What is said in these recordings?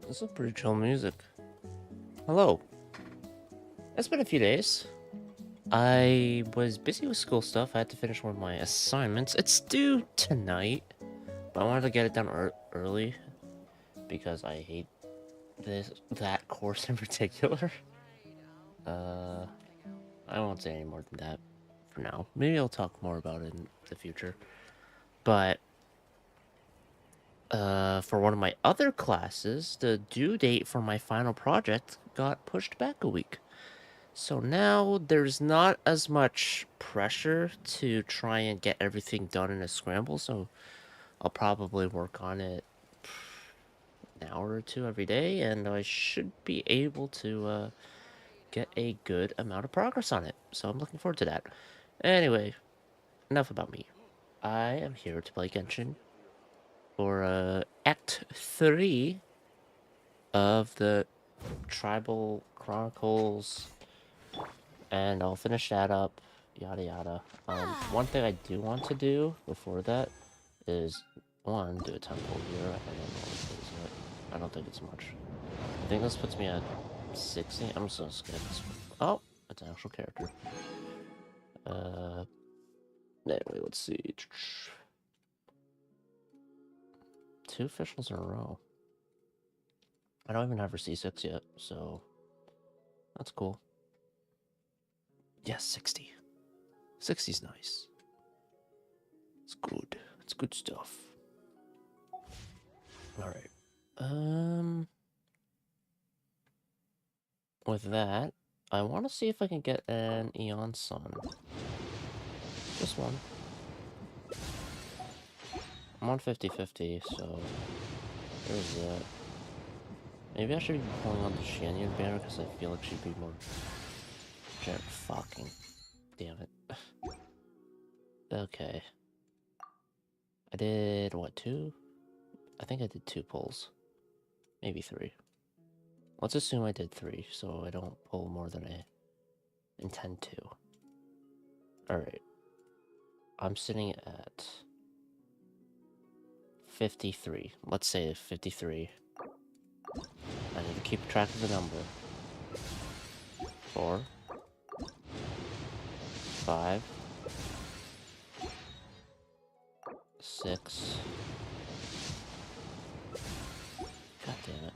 This is pretty chill music. Hello. It's been a few days. I was busy with school stuff. I had to finish one of my assignments. It's due tonight, but I wanted to get it done early because I hate that course in particular. I won't say any more than that for now. Maybe I'll talk more about it in the future. But for one of my other classes, the due date for my final project got pushed back a week. So now there's not as much pressure to try and get everything done in a scramble, so I'll probably work on it an hour or two every day, and I should be able to get a good amount of progress on it. So I'm looking forward to that. Anyway, enough about me. I am here to play Genshin for Act 3 of the Tribal Chronicles, and I'll finish that up, yada yada. One thing I do want to do before that is, one, do a temple here. I don't know what is it. I don't think it's much. I think this puts me at 60. I'm just gonna skip this one. Oh, it's an actual character. Anyway, let's see. 2 officials in a row. I don't even have her C6 yet, so that's cool. Yes, 60. 60's nice. It's good. It's good stuff. Alright. With that, I want to see if I can get an Eon Sun. Just one. I'm on 50-50, so there's that. Maybe I should be pulling on the Shanyan banner because I feel like she'd be more... Fucking... Damn it. Okay. I did, what, 2? I think I did 2 pulls. Maybe 3. Let's assume I did 3, so I don't pull more than I intend to. Alright. I'm sitting at 53. Let's say 53. I need to keep track of the number. 4. 5. 6. God damn it.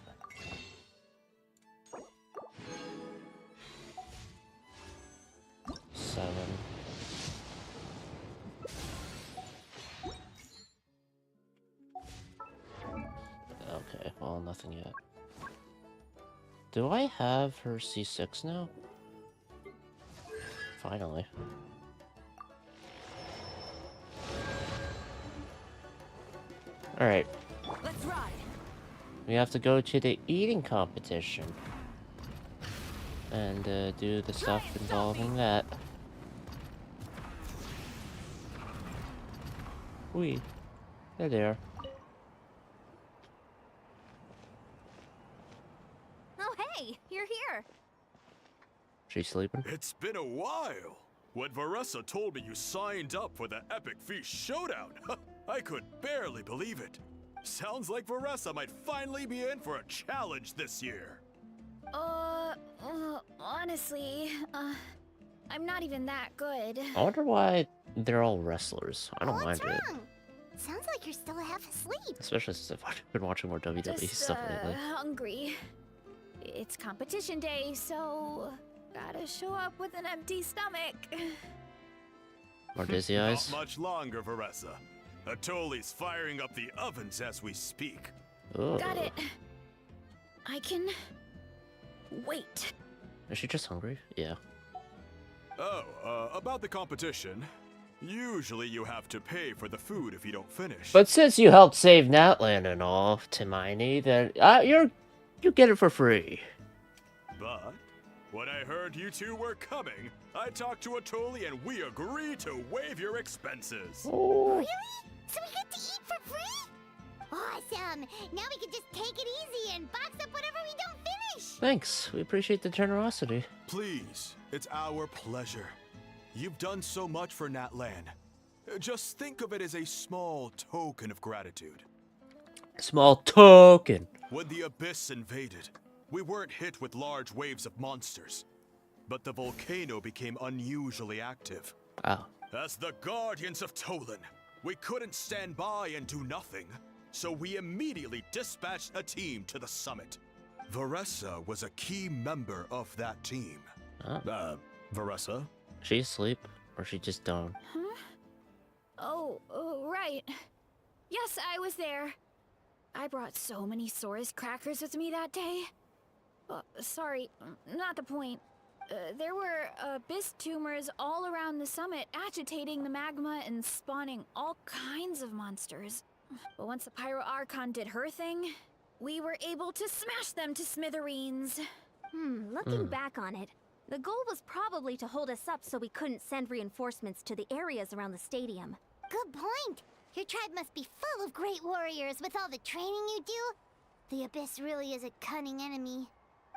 7. Okay, well, nothing yet. Do I have her C6 now? Finally. Alright. Let's ride. We have to go to the eating competition. And do the stuff involving that. Wee. They're there. Oh, hey, you're here. She's sleeping? It's been a while. When Varessa told me you signed up for the Epic Feast Showdown, I could barely believe it. Sounds like Varessa might finally be in for a challenge this year. Honestly, I'm not even that good. I wonder why they're all wrestlers. I don't mind What's it. wrong? Sounds like you're still half asleep. Especially since I've been watching more WWE Just, stuff lately. hungry. It's competition day, so gotta show up with an empty stomach. More dizzy eyes? Not much longer, Varessa. Atoli's firing up the ovens as we speak. Ooh. Got it. I can wait. Is she just hungry? Yeah. Oh, about the competition. Usually you have to pay for the food if you don't finish. But since you helped save Natland and all, Timini, then you get it for free. But when I heard you two were coming, I talked to Atoli and we agreed to waive your expenses. Oh. Really? So we get to eat for free? Awesome! Now we can just take it easy and box up whatever we don't finish! Thanks. We appreciate the generosity. Please, it's our pleasure. You've done so much for Natland. Just think of it as a small token of gratitude. Small token. When the Abyss invaded, we weren't hit with large waves of monsters. But the volcano became unusually active. Oh. As the Guardians of Tolan, we couldn't stand by and do nothing, so we immediately dispatched a team to the summit. Varessa was a key member of that team. Oh. Varessa? She asleep? Or she just don't? Huh? Oh, right. Yes, I was there. I brought so many Saurus crackers with me that day. Sorry, not the point. There were abyss tumors all around the summit, agitating the magma and spawning all kinds of monsters. But once the Pyro Archon did her thing, we were able to smash them to smithereens. Looking back on it, the goal was probably to hold us up so we couldn't send reinforcements to the areas around the stadium. Good point. Your tribe must be full of great warriors with all the training you do. The Abyss really is a cunning enemy.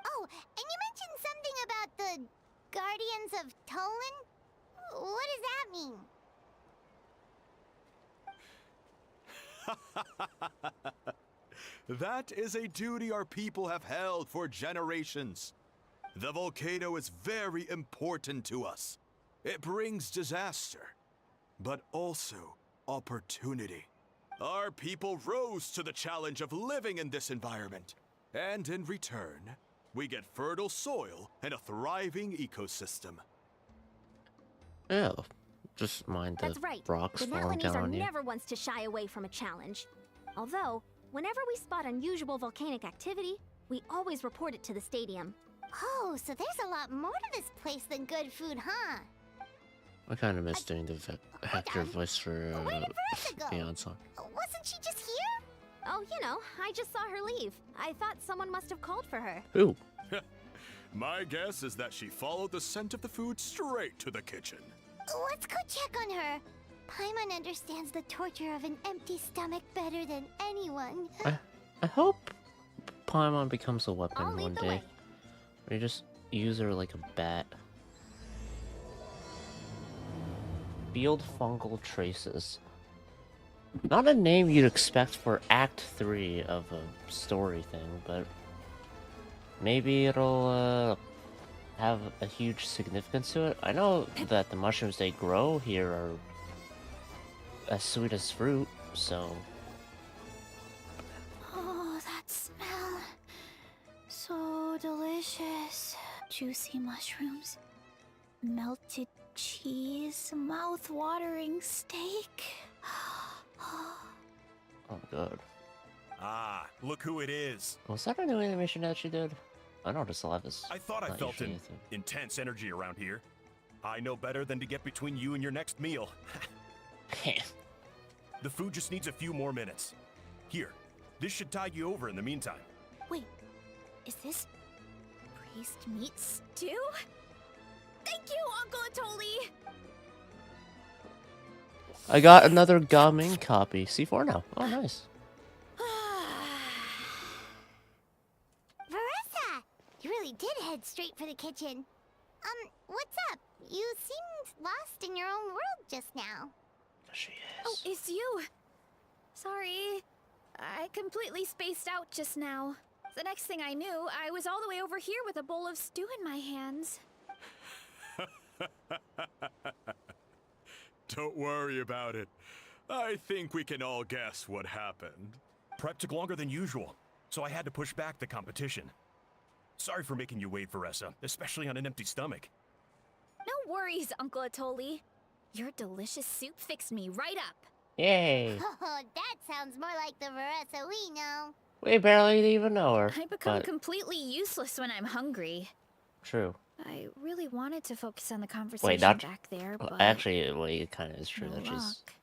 Oh, and you mentioned something about the Guardians of Tolan? What does that mean? That is a duty our people have held for generations. The volcano is very important to us. It brings disaster, but also opportunity. Our people rose to the challenge of living in this environment, and in return, we get fertile soil and a thriving ecosystem. Oh. Just mind the That's right. rocks The falling Netlanese down are on you. never ones to shy away from a challenge. Although, whenever we spot unusual volcanic activity, we always report it to the stadium. Oh, so there's a lot more to this place than good food, huh? I kind of miss doing the Hector on. voice for Where did Varessa go? Beyond Song. Wasn't she just here? Oh, I just saw her leave. I thought someone must have called for her. Who? My guess is that she followed the scent of the food straight to the kitchen. Let's go check on her. Paimon understands the torture of an empty stomach better than anyone. I hope Paimon becomes a weapon I'll lead one the day. way. Or you just use her like a bat. Field fungal traces. Not a name you'd expect for Act 3 of a story thing, but maybe it'll have a huge significance to it. I know that the mushrooms they grow here are as sweet as fruit, so Oh, that smell. So delicious. Juicy mushrooms, melted cheese, mouth-watering steak. oh god. Ah, look who it is. Was that a new animation that she did? I noticed a lot of this. I thought I not felt usually an anything. intense energy around here. I know better than to get between you and your next meal. The food just needs a few more minutes. Here, this should tide you over in the meantime. Wait, is this priest meat stew? Thank you, Uncle Atoli! I got another Gaming copy. C4 now. Oh, nice. Varessa! You really did head straight for the kitchen. What's up? You seemed lost in your own world just now. She Oh, is. it's you. Sorry. I completely spaced out just now. The next thing I knew, I was all the way over here with a bowl of stew in my hands. Don't worry about it. I think we can all guess what happened. Prep took longer than usual, so I had to push back the competition. Sorry for making you wait, Varessa, especially on an empty stomach. No worries, Uncle Atoli. Your delicious soup fixed me right up. Yay. Oh, that sounds more like the Varessa we know. We barely even know her. I become but completely useless when I'm hungry. true. I really wanted to focus on the conversation Wait, not back there, well, but actually, wait, it kind of is true no that luck.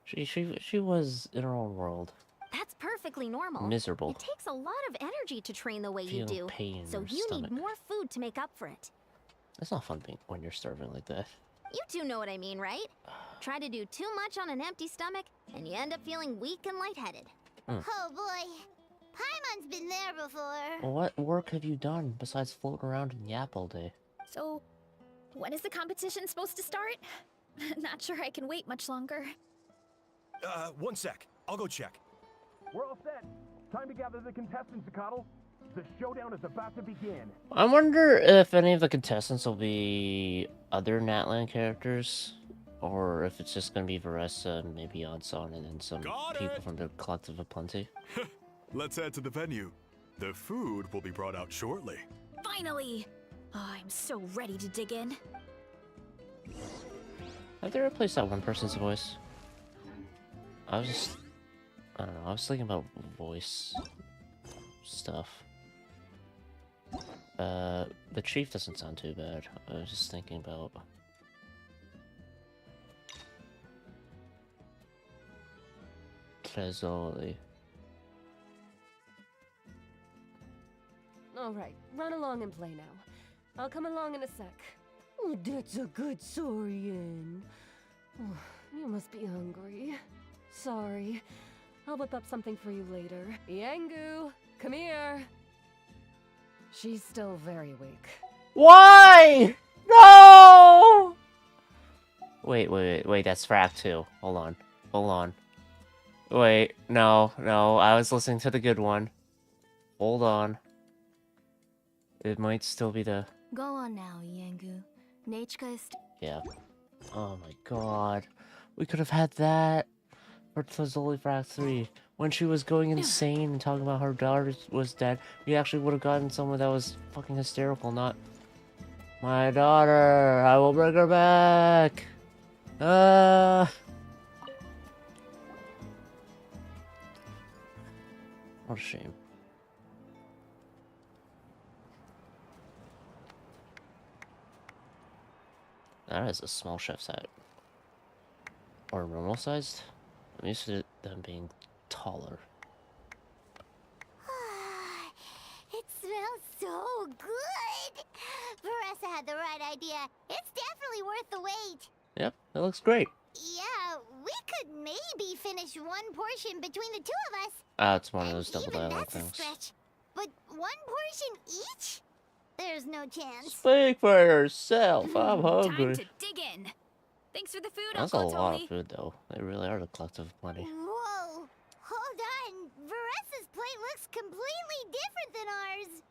she was in her own world, That's perfectly normal. miserable. It takes a lot of energy to train the way you Feeling do. pain in So your you stomach. need more food to make up for it. It's not fun being when you're starving like that. You two know what I mean, right? Try to do too much on an empty stomach, and you end up feeling weak and lightheaded. Oh boy. Paimon's been there before. What work have you done besides floating around and yap all day? So, when is the competition supposed to start? Not sure I can wait much longer. 1 sec. I'll go check. We're all set. Time to gather the contestants, Zakotl. The showdown is about to begin. I wonder if any of the contestants will be other Natlan characters, or if it's just gonna be Varessa and maybe Onson and then some Got people it! from the Collective of Plenty. Let's head to the venue. The food will be brought out shortly. Finally! Oh, I'm so ready to dig in. Have they replaced that one person's voice? I don't know, I was thinking about voice stuff. The chief doesn't sound too bad. I was just thinking about... Trezoli. All right, run along and play now. I'll come along in a sec. Oh, that's a good Saurian. Oh, you must be hungry. Sorry. I'll whip up something for you later. Yangu, come here. She's still very weak. Why? No! Wait, that's Frack too. Hold on. Wait, no, I was listening to the good one. Hold on. It might still be the... Go on now, Yangu. Nachka is Yeah. Oh my god. We could have had that for Tlazoli Frack 3. When she was going insane and talking about her daughter was dead, we actually would have gotten someone that was fucking hysterical, not... My daughter! I will bring her back! What a shame. That is a small chef's hat. Or normal sized? I'm used to them being taller. It smells so good. Varessa had the right idea. It's definitely worth the wait. Yep, it looks great. Yeah, we could maybe finish one portion between the two of us. It's one of those double Even dialogue that's a things. stretch. But one portion each? There's no chance. Speak for yourself. I'm Time hungry. to dig in. Thanks for the food, That's a Uncle lot Tony. of food, though. They really are the Collective of Plenty. Whoa. Hold on. Varessa's plate looks completely different than ours.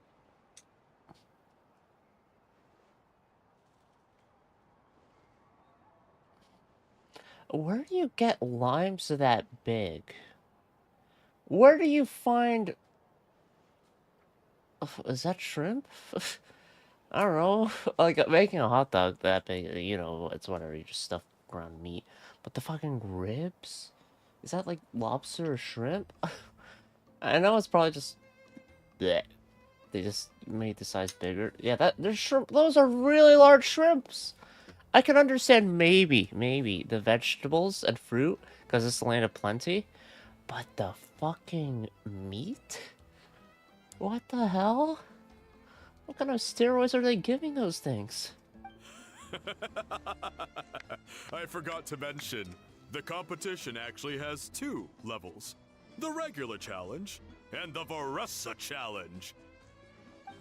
Where do you get limes that big? Where do you find... Is that shrimp? I don't know. Like, making a hot dog that big, you know, it's whatever. You just stuff ground meat. But the fucking ribs? Is that like lobster or shrimp? I know it's probably just... Bleh. They just made the size bigger. Yeah, there's shrimp. Those are really large shrimps. I can understand maybe the vegetables and fruit, because it's the land of plenty. But the fucking meat? What the hell? What kind of steroids are they giving those things? I forgot to mention, the competition actually has 2 levels. The regular challenge and the Varessa challenge.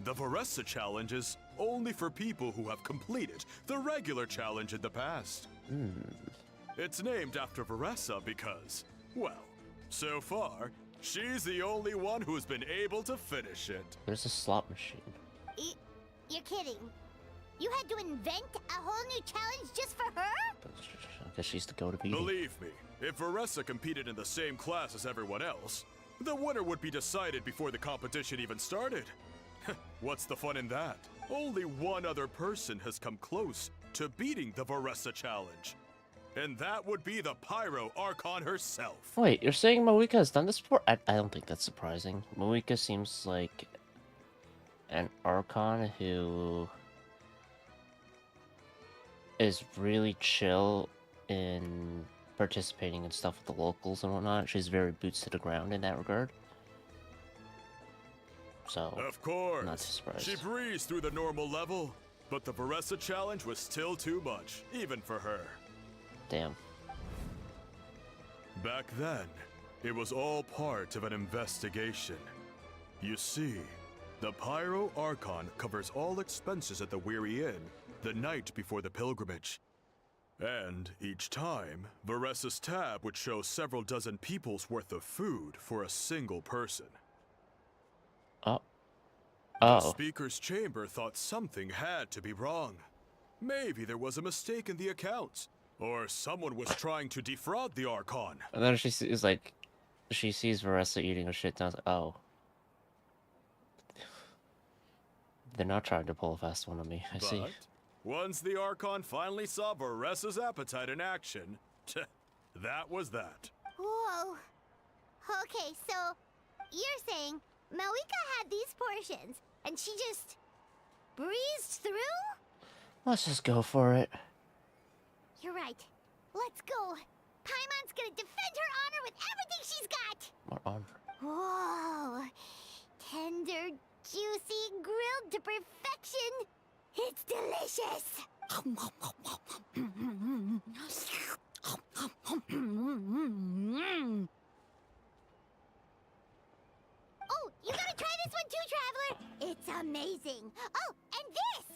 The Varessa challenge is only for people who have completed the regular challenge in the past. It's named after Varessa because, well, so far, she's the only one who's been able to finish it. There's a slot machine. You're kidding. You had to invent a whole new challenge just for her? I guess she's the go-to beating. Believe me, if Varessa competed in the same class as everyone else, the winner would be decided before the competition even started. What's the fun in that? Only one other person has come close to beating the Varessa challenge. And that would be the Pyro Archon herself. Wait, you're saying Moika has done this before? I don't think that's surprising. Moika seems like an Archon who is really chill in participating in stuff with the locals and whatnot. She's very boots to the ground in that regard. So, Of course, not too surprised. she breezed through the normal level, but the Varessa challenge was still too much, even for her. Damn. Back then, it was all part of an investigation. You see, the Pyro Archon covers all expenses at the Weary Inn the night before the pilgrimage. And each time, Varessa's tab would show several dozen people's worth of food for a single person. Oh. The Oh. speaker's chamber thought something had to be wrong. Maybe there was a mistake in the accounts, or someone was trying to defraud the Archon. And then she sees, like, she sees Varessa eating a shit ton. Oh. They're not trying to pull a fast one on me. I see. But once the Archon finally saw Varessa's appetite in action, that was that. Whoa. Okay, so you're saying Malika had these portions and she just breezed through? Let's just go for it. You're right. Let's go. Paimon's gonna defend her honor with everything she's got. More armor. Whoa. Tender, juicy, grilled to perfection. It's delicious. Oh, you gotta try this one too, Traveler. It's amazing. Oh, and this.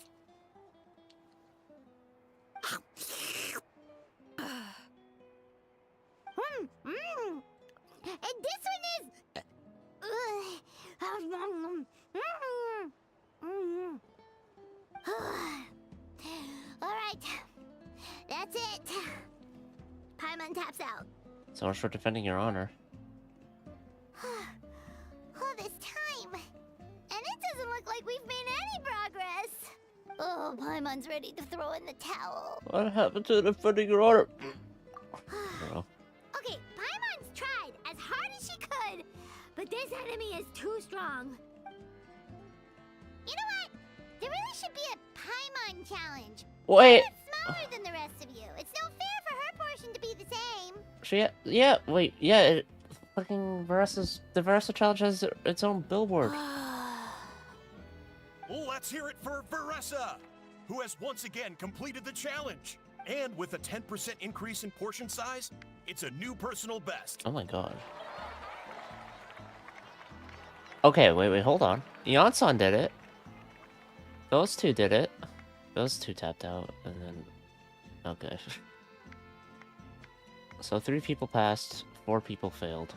And this one is. All right, that's it. Paimon taps out. So much for defending your honor. All this time, and it doesn't look like we've made any progress. Oh, Paimon's ready to throw in the towel. What happened to defending your honor? Oh. Okay, Paimon's tried as hard as she could, but this enemy is too strong. You know what? There really should be a Paimon challenge. Wait. It's smaller than the rest of you. It's no fair for her portion to be the same. Yeah, wait, yeah, fucking the Varessa challenge has its own billboard. Let's hear it for Varessa, who has once again completed the challenge. And with a 10% increase in portion size, it's a new personal best. Oh my god. Okay, wait, hold on. Yonsan did it. Those two did it. Those two tapped out, and then... Okay. So 3 people passed, 4 people failed.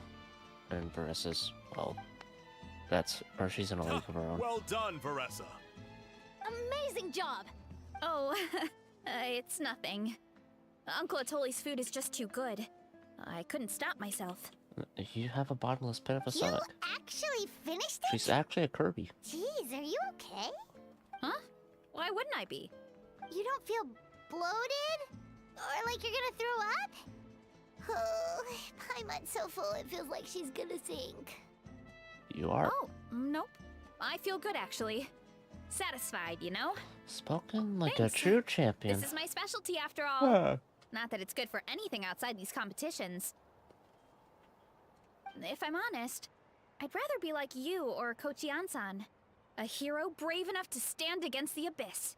And Varessa's, well... Or she's in a league of her own. Well done, Varessa. Amazing job! Oh, it's nothing. Uncle Atoli's food is just too good. I couldn't stop myself. You have a bottomless pit of a You stomach. actually finished it? She's actually a Kirby. Jeez, are you okay? Huh? Why wouldn't I be? You don't feel bloated? Or like you're gonna throw up? Oh, Paimon's so full it feels like she's gonna sink. You are? Oh, nope. I feel good, actually. Satisfied, you know? Spoken like Thanks. a true champion. This is my specialty, after all. Ah. Not that it's good for anything outside these competitions. If I'm honest, I'd rather be like you or Kochi-an-san. A hero brave enough to stand against the abyss.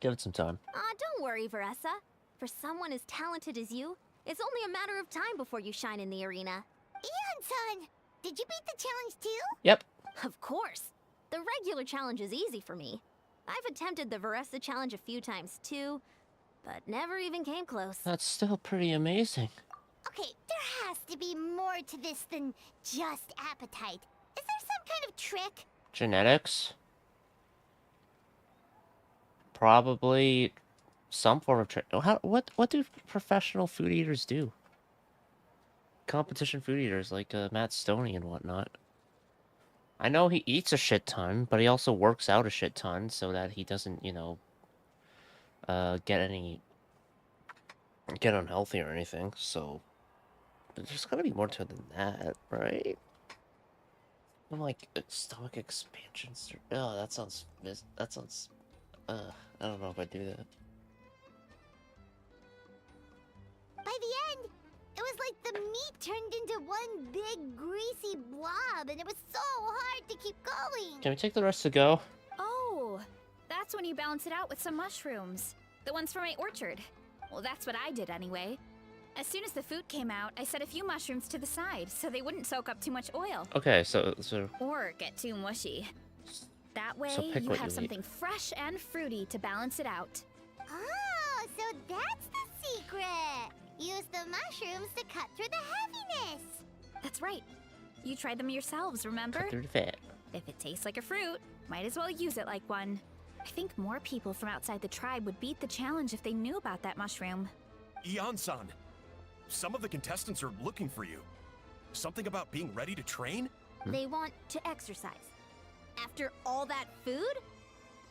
Give it some time. Aw, don't worry, Varessa. For someone as talented as you, it's only a matter of time before you shine in the arena. Ian-san, did you beat the challenge too? Yep. Of course. The regular challenge is easy for me. I've attempted the Varessa challenge a few times too, but never even came close. That's still pretty amazing. Okay, there has to be more to this than just appetite. Is there some kind of trick? Genetics? Probably some form of what do professional food eaters do? Competition food eaters like Matt Stoney and whatnot. I know he eats a shit ton, but he also works out a shit ton so that he doesn't, you know, get unhealthy or anything. So there's gotta be more to it than that, right? I'm like stomach expansions. Oh, that sounds. I don't know if I do that. By the end, it was like the meat turned into one big greasy blob, and it was so hard to keep going. Can we take the rest to go? Oh, that's when you balance it out with some mushrooms. The ones from my orchard. Well, that's what I did anyway. As soon as the food came out, I set a few mushrooms to the side so they wouldn't soak up too much oil. Okay, so Or get too mushy. That way, So pick you what have you eat. something fresh and fruity to balance it out. Oh, so that's the secret! Use the mushrooms to cut through the heaviness! That's right. You tried them yourselves, remember? Cut through the fat. If it tastes like a fruit, might as well use it like one. I think more people from outside the tribe would beat the challenge if they knew about that mushroom. Ian-san, some of the contestants are looking for you. Something about being ready to train? They want to exercise. After all that food?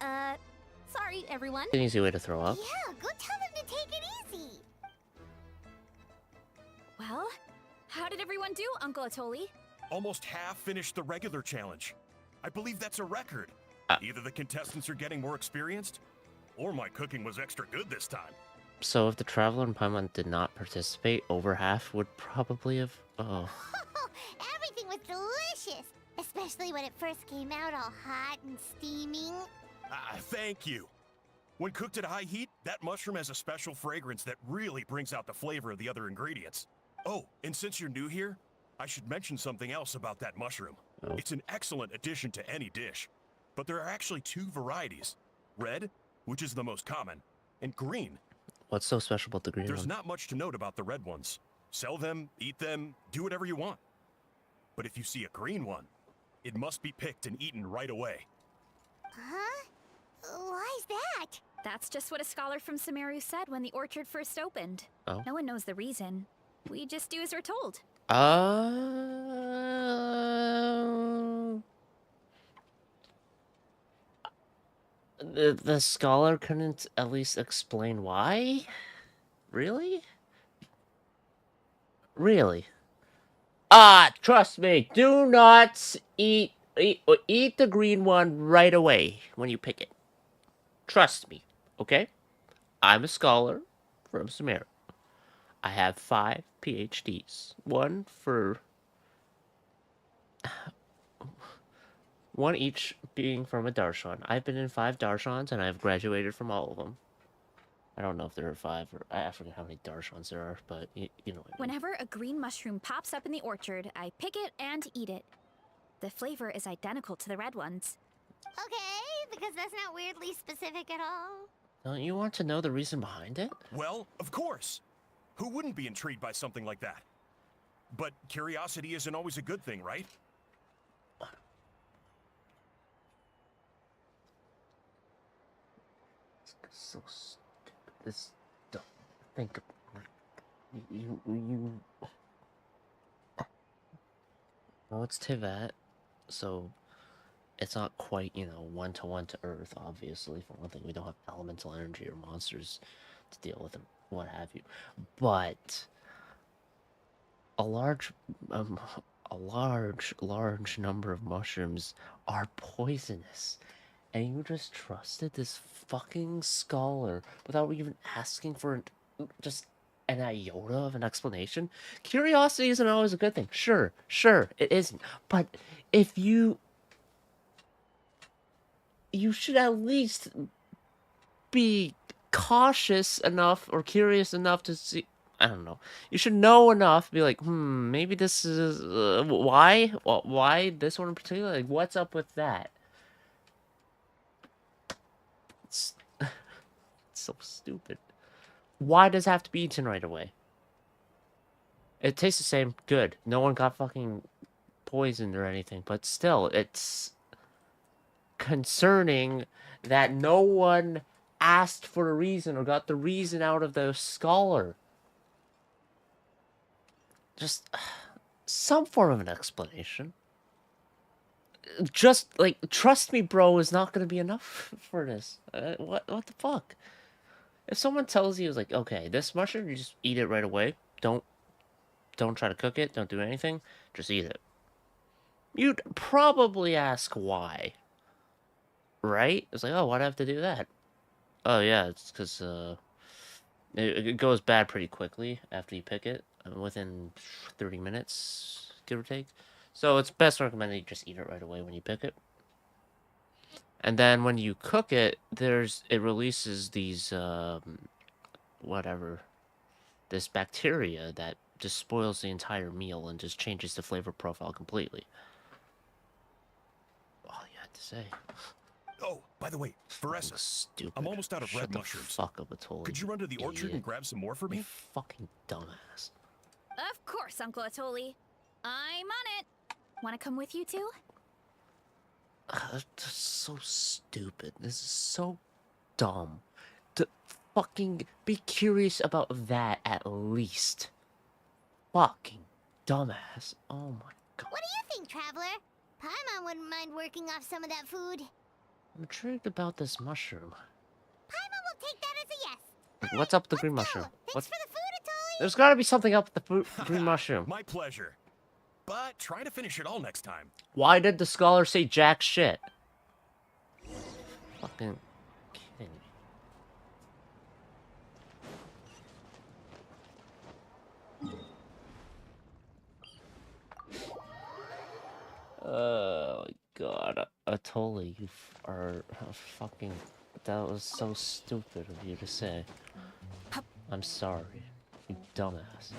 Sorry, everyone. An easy way to throw up. Yeah, go tell them to take it easy! Well, how did everyone do, Uncle Atoli? Almost half finished the regular challenge. I believe that's a record. Either the contestants are getting more experienced, or my cooking was extra good this time. So if the Traveler and Paimon did not participate, over half would probably have... Oh. Everything was delicious! Especially when it first came out all hot and steaming. Thank you. When cooked at high heat, that mushroom has a special fragrance that really brings out the flavor of the other ingredients. Oh, and since you're new here, I should mention something else about that mushroom. Oh. It's an excellent addition to any dish. But there are actually 2 varieties. Red, which is the most common, and green. What's so special about the green There's one? not much to note about the red ones. Sell them, eat them, do whatever you want. But if you see a green one, it must be picked and eaten right away. Huh? Why's that? That's just what a scholar from Sumeru said when the orchard first opened. Oh. No one knows the reason. We just do as we're told. The scholar couldn't at least explain why? Really? Really? Trust me, do not eat the green one right away when you pick it. Trust me, okay? I'm a scholar from Sumeru. I have 5 PhDs. One each being from a darshan. I've been in 5 darshans, and I've graduated from all of them. I don't know if there are 5, or I forget how many darshans there are, but you know what I mean. Whenever a green mushroom pops up in the orchard, I pick it and eat it. The flavor is identical to the red ones. Okay, because that's not weirdly specific at all. Don't you want to know the reason behind it? Well, of course. Who wouldn't be intrigued by something like that? But curiosity isn't always a good thing, right? So stupid. This don't think of you. Well, it's Tivat, so it's not quite, 1-to-1 to Earth, obviously. For one thing, we don't have elemental energy or monsters to deal with and what have you. But a large number of mushrooms are poisonous. And you just trusted this fucking scholar without even asking for just an iota of an explanation? Curiosity isn't always a good thing. Sure, it isn't. But if you should at least be cautious enough or curious enough to see. I don't know. You should know enough to be like, maybe this is why? Well, why this one in particular? Like, what's up with that? It's so stupid. Why does it have to be eaten right away? It tastes the same. Good. No one got fucking poisoned or anything. But still, it's concerning that no one asked for a reason or got the reason out of the scholar. Just some form of an explanation. Just, like, trust me, bro, is not going to be enough for this. What the fuck? If someone tells you, like, okay, this mushroom, you just eat it right away. Don't try to cook it. Don't do anything. Just eat it. You'd probably ask why. Right? It's like, oh, why'd I have to do that? Oh, yeah, it's because, it goes bad pretty quickly after you pick it. Within 30 minutes, give or take. So it's best recommended you just eat it right away when you pick it. And then when you cook it, it releases these, this bacteria that just spoils the entire meal and just changes the flavor profile completely. All you had to say. Oh, by the way, Fucking Veressa, stupid. I'm almost out of Shut red the mushrooms. fuck up, Atoli. Could you run to the orchard idiot. and grab some more for You me? fucking dumbass. Of course, Uncle Atoli. I'm on it. Want to come with you too? That's so stupid. This is so dumb. To fucking be curious about that at least. Fucking dumbass. Oh my god. What do you think, Traveler? Paimon wouldn't mind working off some of that food. I'm intrigued about this mushroom. Paimon will take that as a yes. What's up with the Let's green go. mushroom? Thanks What's... for the food, Atoli. There's gotta be something up with the green mushroom. My pleasure. But try to finish it all next time. Why did the scholar say jack shit? Fucking kidding me. Oh my god, Atoli, you are fucking... That was so stupid of you to say. I'm sorry, you dumbass.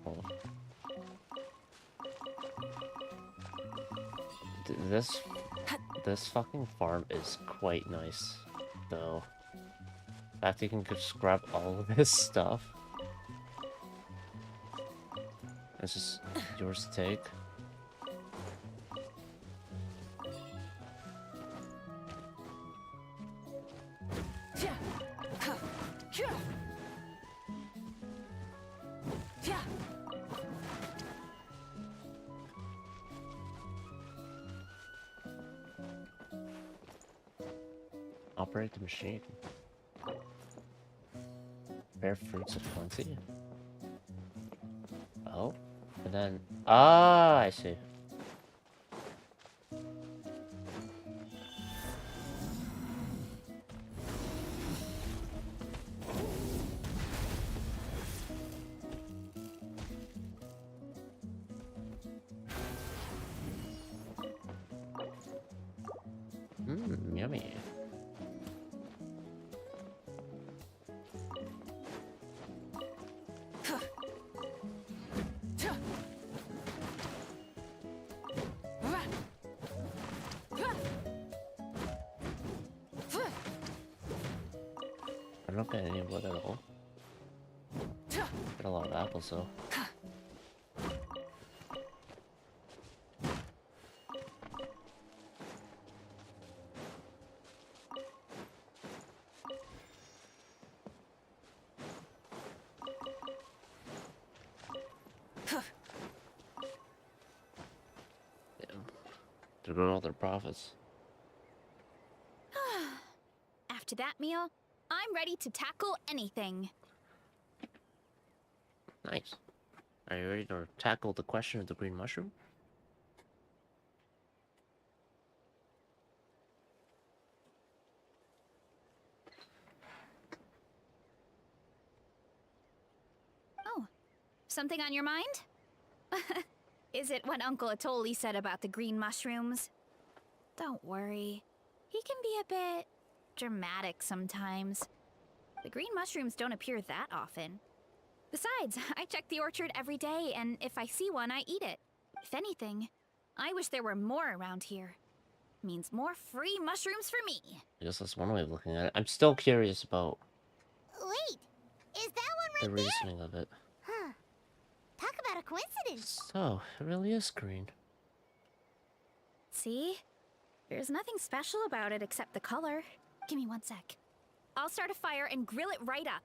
Hold on. This fucking farm is quite nice, though. In fact, you can just grab all of this stuff. It's just yours to take. Operate the machine. Bear fruits of plenty. Oh, and then I see. Yummy. I don't get any wood at all. Get a lot of apples though. To grow all their profits. After that meal, I'm ready to tackle anything. Nice. Are you ready to tackle the question of the green mushroom? Oh, something on your mind? Is it what Uncle Atoli said about the green mushrooms? Don't worry. He can be a bit dramatic sometimes. The green mushrooms don't appear that often. Besides, I check the orchard every day, and if I see one, I eat it. If anything, I wish there were more around here. Means more free mushrooms for me. I guess that's one way of looking at it. I'm still curious about Wait, is that the one right reasoning of it. there? Huh. Talk about a coincidence. So, it really is green. See? There's nothing special about it except the color. Give me 1 sec. I'll start a fire and grill it right up.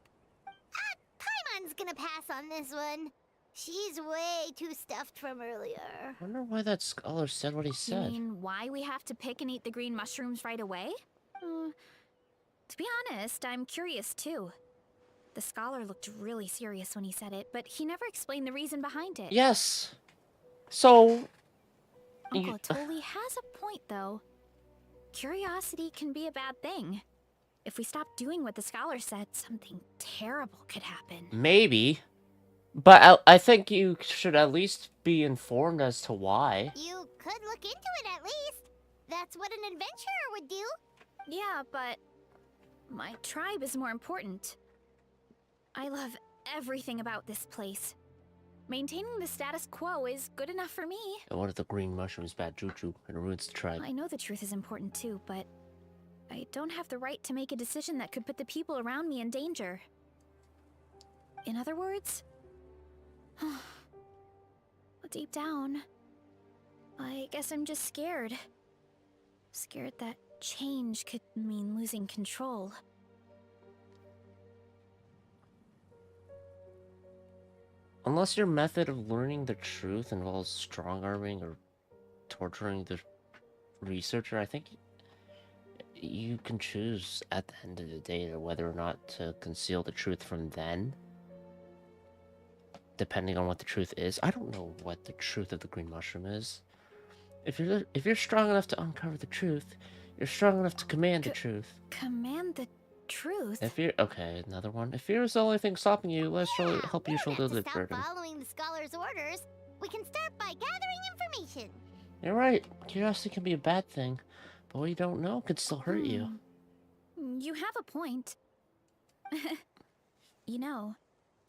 Paimon's gonna pass on this one. She's way too stuffed from earlier. I wonder why that scholar said what he You said. mean why we have to pick and eat the green mushrooms right away? To be honest, I'm curious too. The scholar looked really serious when he said it, but he never explained the reason behind it. Yes. So, Uncle Atoli has a point, though. Curiosity can be a bad thing. If we stop doing what the scholar said, something terrible could happen. maybe. But I think you should at least be informed as to why. You could look into it at least. That's what an adventurer would do. Yeah, but my tribe is more important. I love everything about this place. Maintaining the status quo is good enough for me. And what if the green mushroom's bad juju and ruins the tribe? I know the truth is important too, but I don't have the right to make a decision that could put the people around me in danger. In other words, deep down, I guess I'm just scared. Scared that change could mean losing control. Unless your method of learning the truth involves strong-arming or torturing the researcher, I think you can choose at the end of the day whether or not to conceal the truth from then. Depending on what the truth is. I don't know what the truth of the green mushroom is. If you're strong enough to uncover the truth, you're strong enough to command the truth. Command the truth? If you're okay, another one. If fear is the only thing stopping you, let's help you shoulder the burden. Stop following the scholar's orders. We can start by gathering information. You're right. Curiosity can be a bad thing, but what you don't know could still hurt you. You have a point. You know,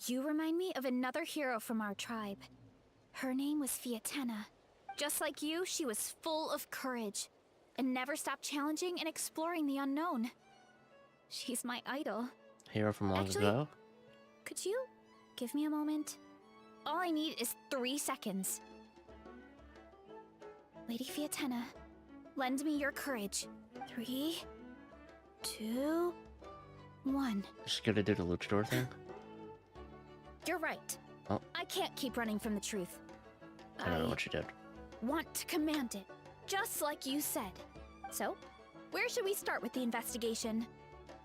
you remind me of another hero from our tribe. Her name was Fiatena. Just like you, she was full of courage and never stopped challenging and exploring the unknown. She's my idol. Hero from long Actually, ago? Could you give me a moment? All I need is 3 seconds. Lady Fiatena, lend me your courage. 3, 2, 1. She's gonna do the luchador thing? You're right. Oh. I can't keep running from the truth. I don't know what she did. Want to command it, just like you said. So, where should we start with the investigation?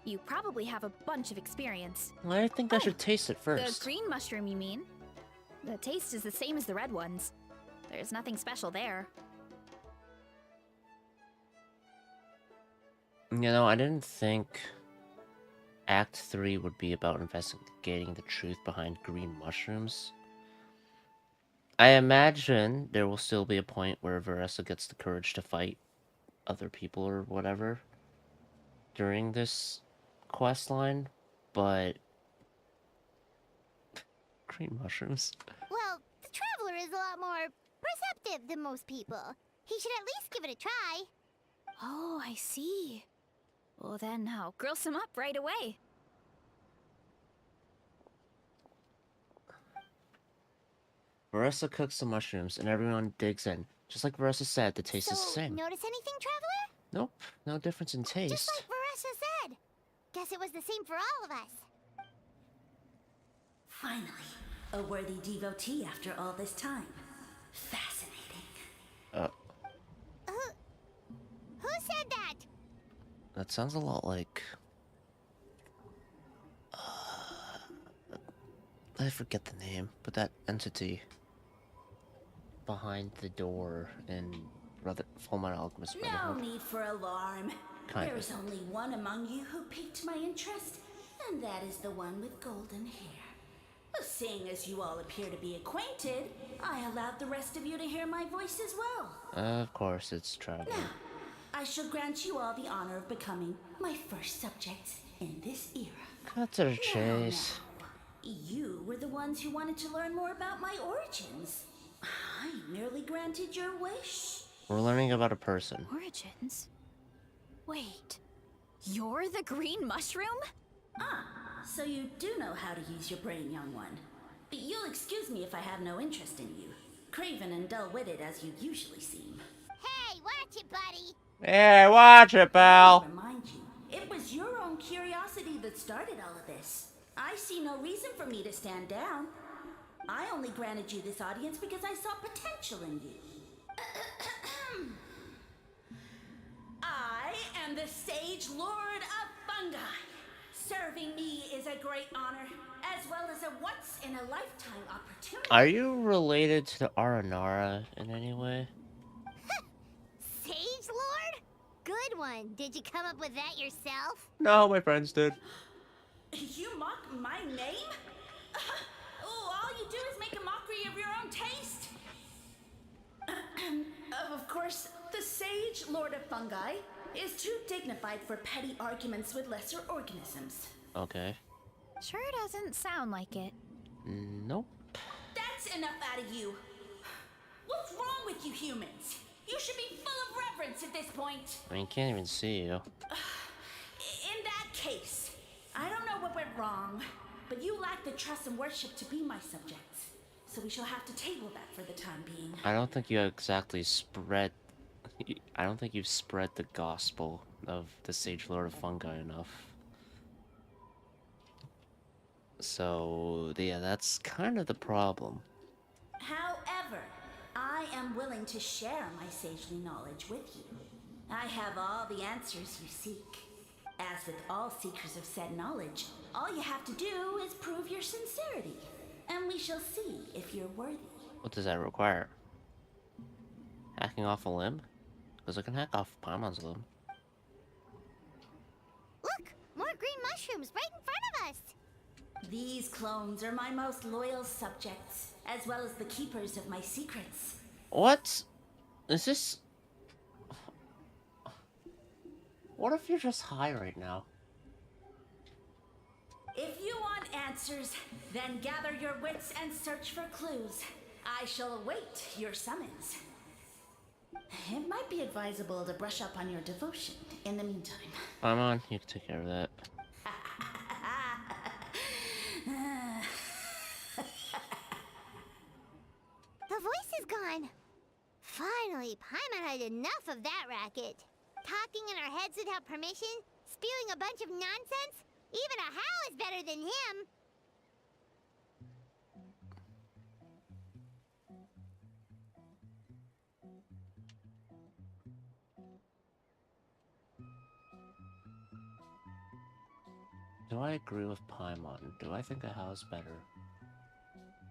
You probably have a bunch of experience. I think I should taste it The first. green mushroom, you mean? The taste is the same as the red ones. There's nothing special there. You know, I didn't think Act 3 would be about investigating the truth behind green mushrooms. I imagine there will still be a point where Veressa gets the courage to fight other people or whatever during this quest line, but green mushrooms. Well, the Traveler is a lot more perceptive than most people. He should at least give it a try. Oh, I see. Well then, I'll grill some up right away. Veressa cooks the mushrooms and everyone digs in. Just like Veressa said, the taste is the same. Notice anything, Traveler? Nope, no difference in taste. Just like Veressa said. Guess it was the same for all of us. Finally, a worthy devotee after all this time. Fascinating. Who said that? That sounds a lot like... I forget the name, but that entity behind the door in Fullmetal Alchemist No Brotherhood. need for alarm. Kind There of. is only one among you who piqued my interest, and that is the one with golden hair. Seeing as you all appear to be acquainted, I allowed the rest of you to hear my voice as well. Of course, it's Traveler. Now, I shall grant you all the honor of becoming my first subjects in this era. Cut to the chase. Now, you were the ones who wanted to learn more about my origins. I merely granted your wish. We're learning about a person. Origins? Wait, you're the green mushroom? So you do know how to use your brain, young one. But you'll excuse me if I have no interest in you. Craven and dull-witted as you usually seem. Hey, watch it, buddy. Hey, watch it, pal! Remind you, it was your own curiosity that started all of this. I see no reason for me to stand down. I only granted you this audience because I saw potential in you. I am the Sage Lord of Fungi. Serving me is a great honor, as well as a once-in-a-lifetime opportunity. Are you related to the Aranara in any way? Sage Lord? Good one. Did you come up with that yourself? No, my friends did. You mock my name? Oh, all you do is make a mockery of your own taste. Of course, the Sage Lord of Fungi is too dignified for petty arguments with lesser organisms. Okay. Sure doesn't sound like it. Nope. That's enough out of you. What's wrong with you humans? You should be full of reverence at this point. I mean, can't even see you. In that case, I don't know what went wrong, but you lack the trust and worship to be my subjects. So we shall have to table that for the time being. I don't think you exactly spread... I don't think you've spread the gospel of the Sage Lord of Fungi enough. So, yeah, that's kind of the problem. However, I am willing to share my sagely knowledge with you. I have all the answers you seek. As with all seekers of said knowledge, all you have to do is prove your sincerity. And we shall see if you're worthy. What does that require? Hacking off a limb? Because I can hack off Paimon's limb. Look! More green mushrooms right in front of us! These clones are my most loyal subjects, as well as the keepers of my secrets. What? Is this... What if you're just high right now? If you want answers, then gather your wits and search for clues. I shall await your summons. It might be advisable to brush up on your devotion in the meantime. Paimon, you can take care of that. The voice is gone. Finally, Paimon had enough of that racket. Talking in our heads without permission, spewing a bunch of nonsense. Even a How is better than him. Do I agree with Paimon? Do I think a How's better?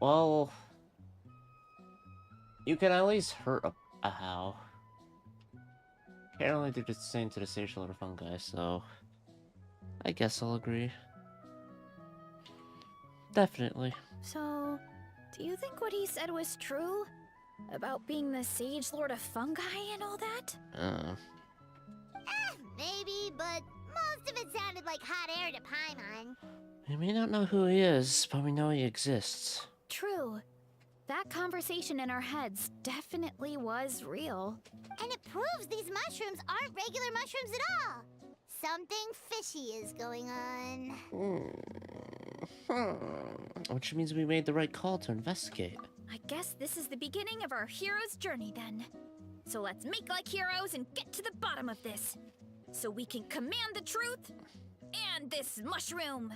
Well... You can at least hurt a How. Can't only do the same to the Sage Lord of Fungi, so... I guess I'll agree. Definitely. So, do you think what he said was true? About being the Sage Lord of Fungi and all that? Maybe, but most of it sounded like hot air to Paimon. We may not know who he is, but we know he exists. True. That conversation in our heads definitely was real. And it proves these mushrooms aren't regular mushrooms at all. Something fishy is going on. Which means we made the right call to investigate. I guess this is the beginning of our hero's journey then. So let's make like heroes and get to the bottom of this. So we can command the truth and this mushroom.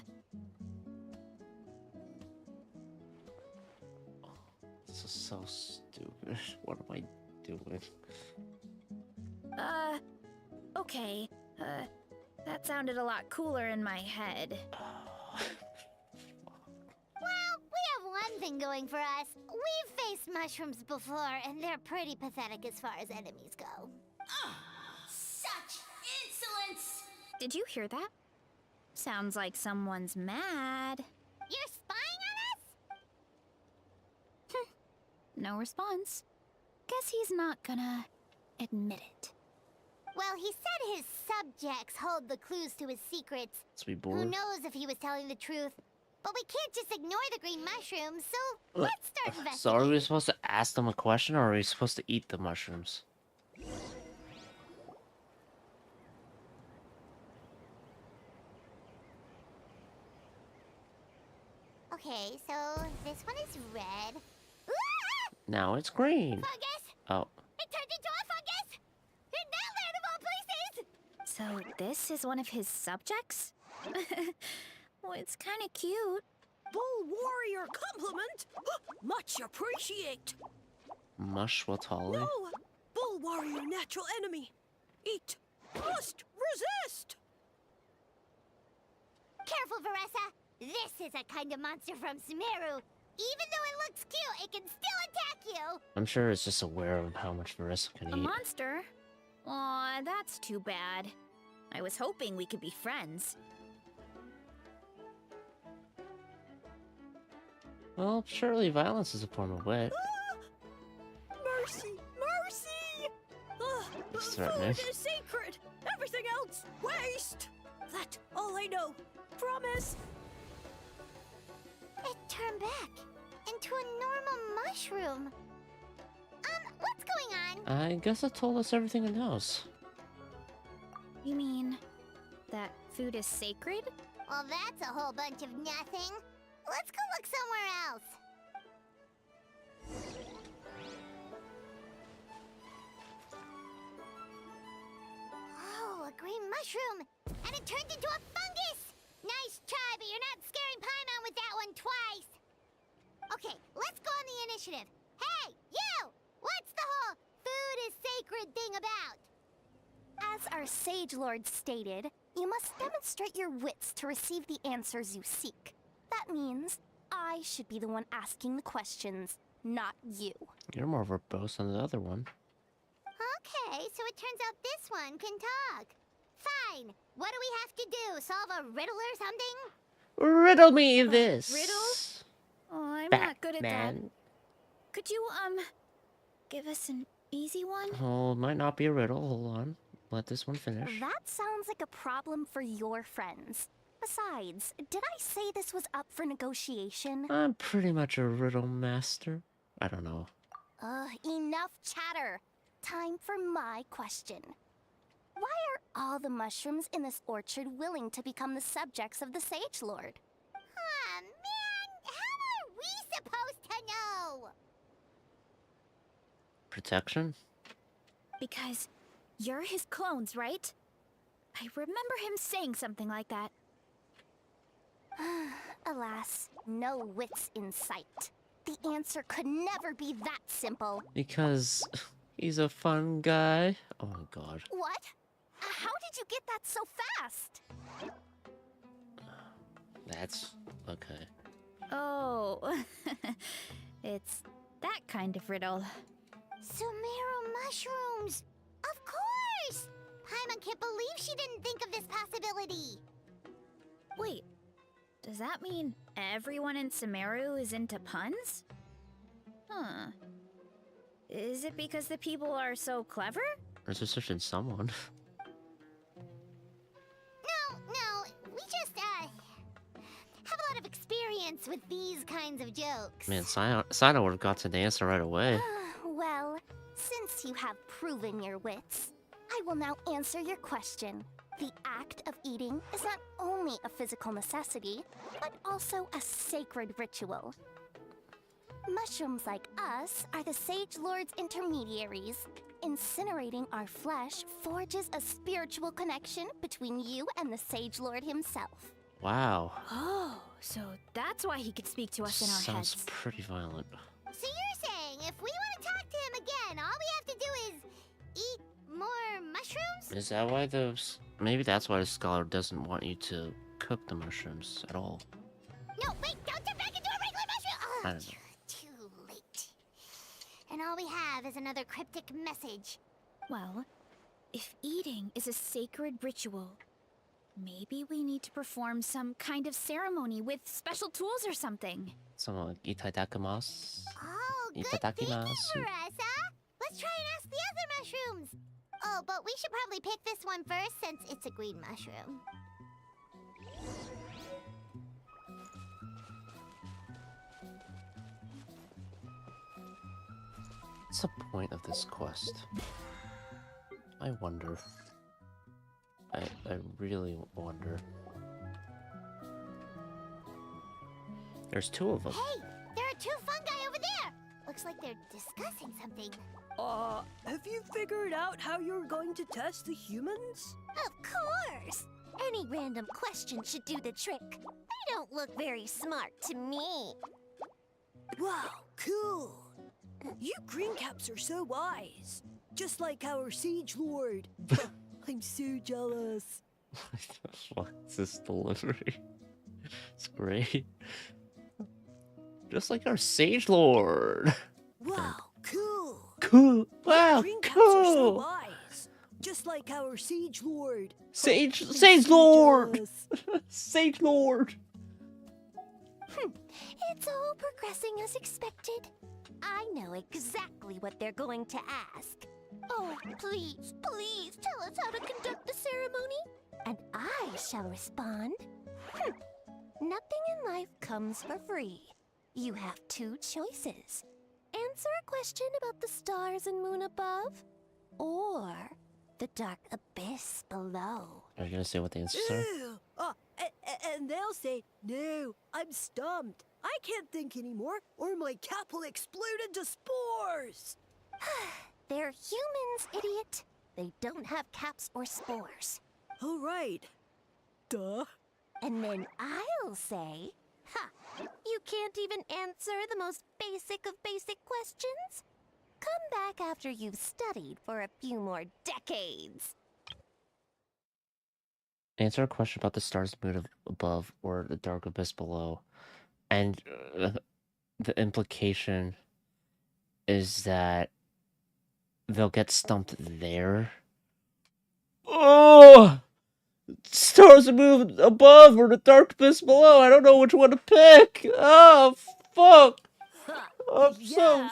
This is so stupid. What am I doing? Okay. That sounded a lot cooler in my head. Well, we have one thing going for us. We've faced mushrooms before, and they're pretty pathetic as far as enemies go. Such insolence! Did you hear that? Sounds like someone's mad. You're spying on us? No response. Guess he's not gonna admit it. Well, he said his subjects hold the clues to his secrets. Let's be Who bored. knows if he was telling the truth? But we can't just ignore the green mushrooms, so let's start investigating. So are we supposed to ask them a question, or are we supposed to eat the mushrooms? Okay, so this one is red. Ah! Now it's green. Fungus! Oh. It turned into a fungus! In that land of all places! So this is one of his subjects? Well, it's kind of cute. Bull warrior compliment! Much appreciate! Mushwatali? No! Bull warrior natural enemy! Eat! Must resist! Careful, Veressa! This is a kind of monster from Sumeru. Even though it looks cute, it can still attack you! I'm sure it's just aware of how much Veressa can A eat. monster? Aw, that's too bad. I was hoping we could be friends. Well, surely violence is a form of wit. Mercy! Mercy! He's threatening. Food is sacred! Everything else, waste! That all I know. Promise! It turned back into a normal a mushroom. What's going on? I guess it told us everything it knows. You mean that food is sacred? Well, that's a whole bunch of nothing. Let's go look somewhere else. Oh, a green mushroom! And it turned into a fungus! Nice try, but you're not scaring Paimon with that one twice! Okay, let's go on the initiative. Hey, you! What's the whole food is sacred thing about? As our Sage Lord stated, you must demonstrate your wits to receive the answers you seek. That means I should be the one asking the questions, not you. You're more verbose than the other one. Okay, so it turns out this one can talk. Fine. What do we have to do? Solve a riddle or something? Riddle me this. riddle? Oh, I'm not good at that. Batman. Could you, give us an easy one? Oh, it might not be a riddle. Hold on. Let this one finish. That sounds like a problem for your friends. Besides, did I say this was up for negotiation? I'm pretty much a riddle master. I don't know. Enough chatter. Time for my question. Why are all the mushrooms in this orchard willing to become the subjects of the Sage Lord? Aw, man! How are we supposed to know? Protection? Because you're his clones, right? I remember him saying something like that. Alas, no wits in sight. The answer could never be that simple. Because he's a fun guy. Oh my god. What? How did you get that so fast? That's okay. Oh, it's that kind of riddle. Sumeru mushrooms! Of course! Paimon can't believe she didn't think of this possibility. Wait, does that mean everyone in Sumeru is into puns? Huh. Is it because the people are so clever? There's just such in someone. No, we just, have a lot of experience with these kinds of jokes. Man, Sino would have got to the answer right away. Well, since you have proven your wits, I will now answer your question. The act of eating is not only a physical necessity, but also a sacred ritual. Mushrooms like us are the Sage Lord's intermediaries. Incinerating our flesh forges a spiritual connection between you and the Sage Lord himself. Wow. Oh, so that's why he could speak to us in our Sounds heads. pretty violent. So you're saying if we want to talk to him again, all we have to do is eat more mushrooms? Is that why those... Maybe that's why the scholar doesn't want you to cook the mushrooms at all. No, wait, don't turn back into a regular mushroom! I don't know. Too late. And all we have is another cryptic message. Well, if eating is a sacred ritual, maybe we need to perform some kind of ceremony with special tools or something. Something like itadakimasu. Oh, good thinking, Marissa. Let's try and ask the other mushrooms. Oh, but we should probably pick this one first since it's a green mushroom. What's the point of this quest? I wonder. I really wonder. There's two of them. Hey, there are two fungi over there. Looks like they're discussing something. Have you figured out how you're going to test the humans? Of course! Any random question should do the trick. They don't look very smart to me. Wow, cool! You greencaps are so wise. Just like our Siege Lord. I'm so jealous. What's this delivery? It's great. Just like our Sage Lord. Wow, cool! Cool. Wow, Greencaps are so cool. wise. Just like our Siege Lord. Sage I'm so Lord. jealous. Sage Lord. It's all progressing as expected. I know exactly what they're going to ask. Oh, please, please tell us how to conduct the ceremony, and I shall respond. Nothing in life comes for free. You have two choices. Answer a question about the stars and moon above, or the dark abyss below. Are you gonna say what the answers are? And they'll say, no, I'm stumped. I can't think anymore, or my cap will explode into spores. They're humans, idiot. They don't have caps or spores. All right. Duh. And then I'll say, ha, you can't even answer the most basic of basic questions? Come back after you've studied for a few more decades. Answer a question about the stars and moon above or the dark abyss below. And the implication is that they'll get stumped there. Oh! Stars and moon above or the dark abyss below. I don't know which one to pick. Oh, fuck. I'm so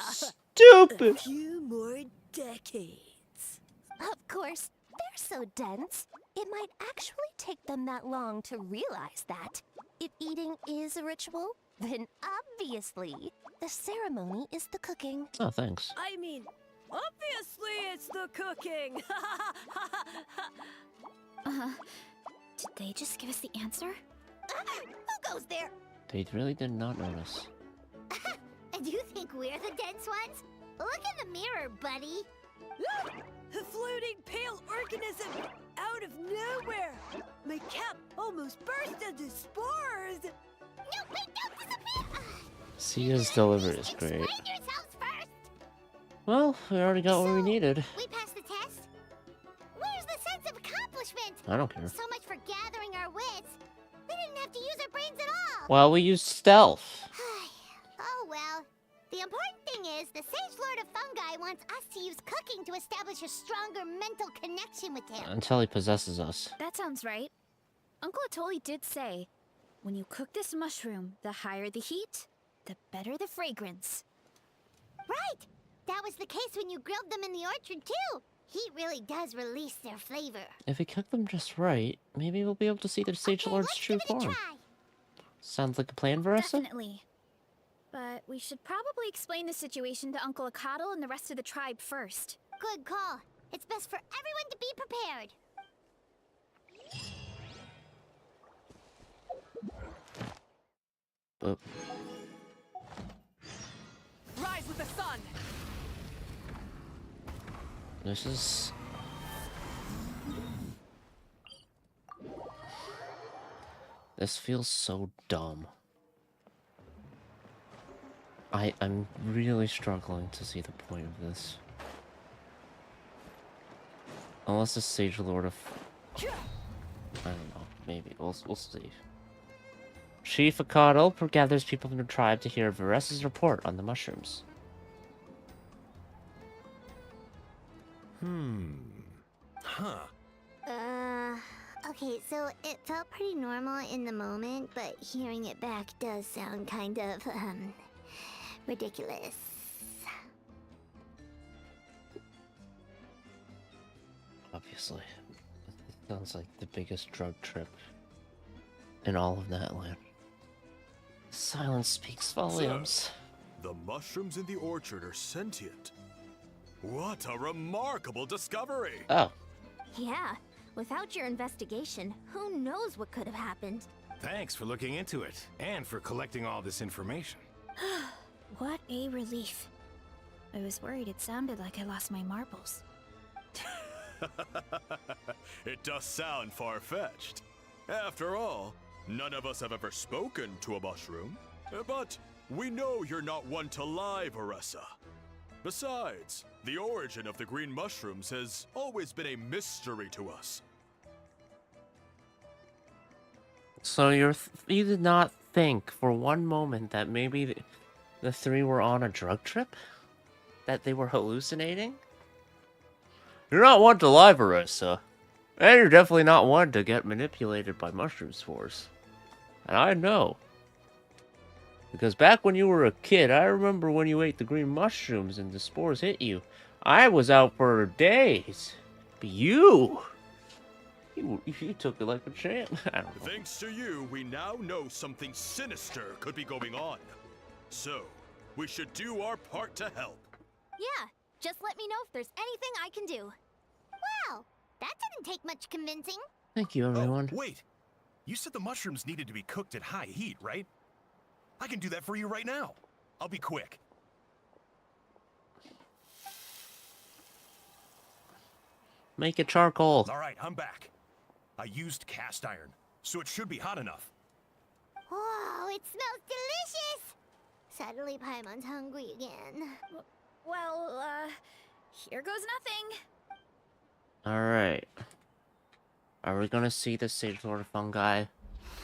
stupid. A few more decades. Of course, they're so dense, it might actually take them that long to realize that. If eating is a ritual, then obviously the ceremony is the cooking. Oh, thanks. I mean, obviously it's the cooking. Did they just give us the answer? Who goes there? They really did not notice. And you think we're the dense ones? Look in the mirror, buddy. A floating pale organism out of nowhere. My cap almost burst into spores. No, wait, don't disappear! Sia's delivery is great. Explain yourselves first! Well, we already got what we needed. We passed the test? Where's the sense of accomplishment? I don't care. So much for gathering our wits. We didn't have to use our brains at all. Well, we used stealth. Oh well. The important thing is, the Sage Lord of Fungi wants us to use cooking to establish a stronger mental connection with him. Until he possesses us. That sounds right. Uncle Atoli did say, when you cook this mushroom, the higher the heat, the better the fragrance. Right! That was the case when you grilled them in the orchard, too. Heat really does release their flavor. If we cook them just right, maybe we'll be able to see the Sage Okay, Lord's let's true give it a form. try. Sounds like a plan, Veressa? Definitely. But we should probably explain the situation to Uncle Akatl and the rest of the tribe first. Good call. It's best for everyone to be prepared. Oop. Rise with the sun. This is... This feels so dumb. I'm really struggling to see the point of this. Unless the Sage Lord of... I don't know. Maybe. We'll see. Chief Akatl gathers people from the tribe to hear Veressa's report on the mushrooms. Huh. Okay, so it felt pretty normal in the moment, but hearing it back does sound kind of, ridiculous. Obviously. It sounds like the biggest drug trip in all of Natland. Silence speaks volumes. The mushrooms in the orchard are sentient. What a remarkable discovery! Oh. Yeah, without your investigation, who knows what could have happened? Thanks for looking into it, and for collecting all this information. What a relief. I was worried it sounded like I lost my marbles. It does sound far-fetched. After all, none of us have ever spoken to a mushroom. But we know you're not one to lie, Veressa. Besides, the origin of the green mushrooms has always been a mystery to us. So you did not think for one moment that maybe the three were on a drug trip? That they were hallucinating? You're not one to lie, Veressa. And you're definitely not one to get manipulated by mushroom spores. And I know. Because back when you were a kid, I remember when you ate the green mushrooms and the spores hit you. I was out for days. But you took it like a champ. I don't know. Thanks to you, we now know something sinister could be going on. So, we should do our part to help. Yeah, just let me know if there's anything I can do. Wow, that didn't take much convincing. Thank you, everyone. Oh, wait. You said the mushrooms needed to be cooked at high heat, right? I can do that for you right now. I'll be quick. Make it charcoal. All right, I'm back. I used cast iron, so it should be hot enough. Whoa, it smells delicious! Suddenly Paimon's hungry again. Well, here goes nothing. Alright. Are we gonna see the Sage Lord of Fungi?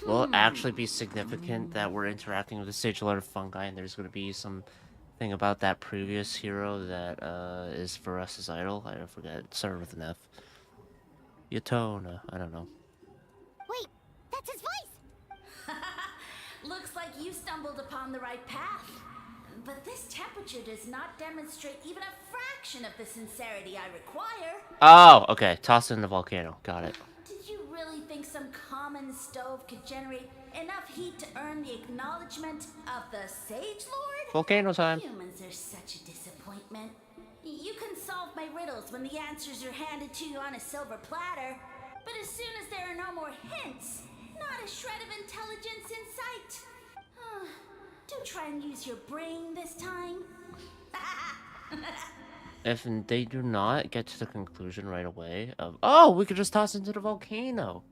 Will it actually be significant that we're interacting with the Sage Lord of Fungi and there's gonna be some thing about that previous hero that is Varessa's idol? I don't forget. It started with an F. Yatona. I don't know. Wait, that's his voice! Looks like you stumbled upon the right path. But this temperature does not demonstrate even a fraction of the sincerity I require. Oh, okay. Toss it in the volcano. Got it. Did you really think some common stove could generate enough heat to earn the acknowledgement of the Sage Lord? Volcano time. Humans are such a disappointment. You can solve my riddles when the answers are handed to you on a silver platter. But as soon as there are no more hints, not a shred of intelligence in sight. Do try and use your brain this time. If they do not get to the conclusion right away of, oh, we could just toss it into the volcano,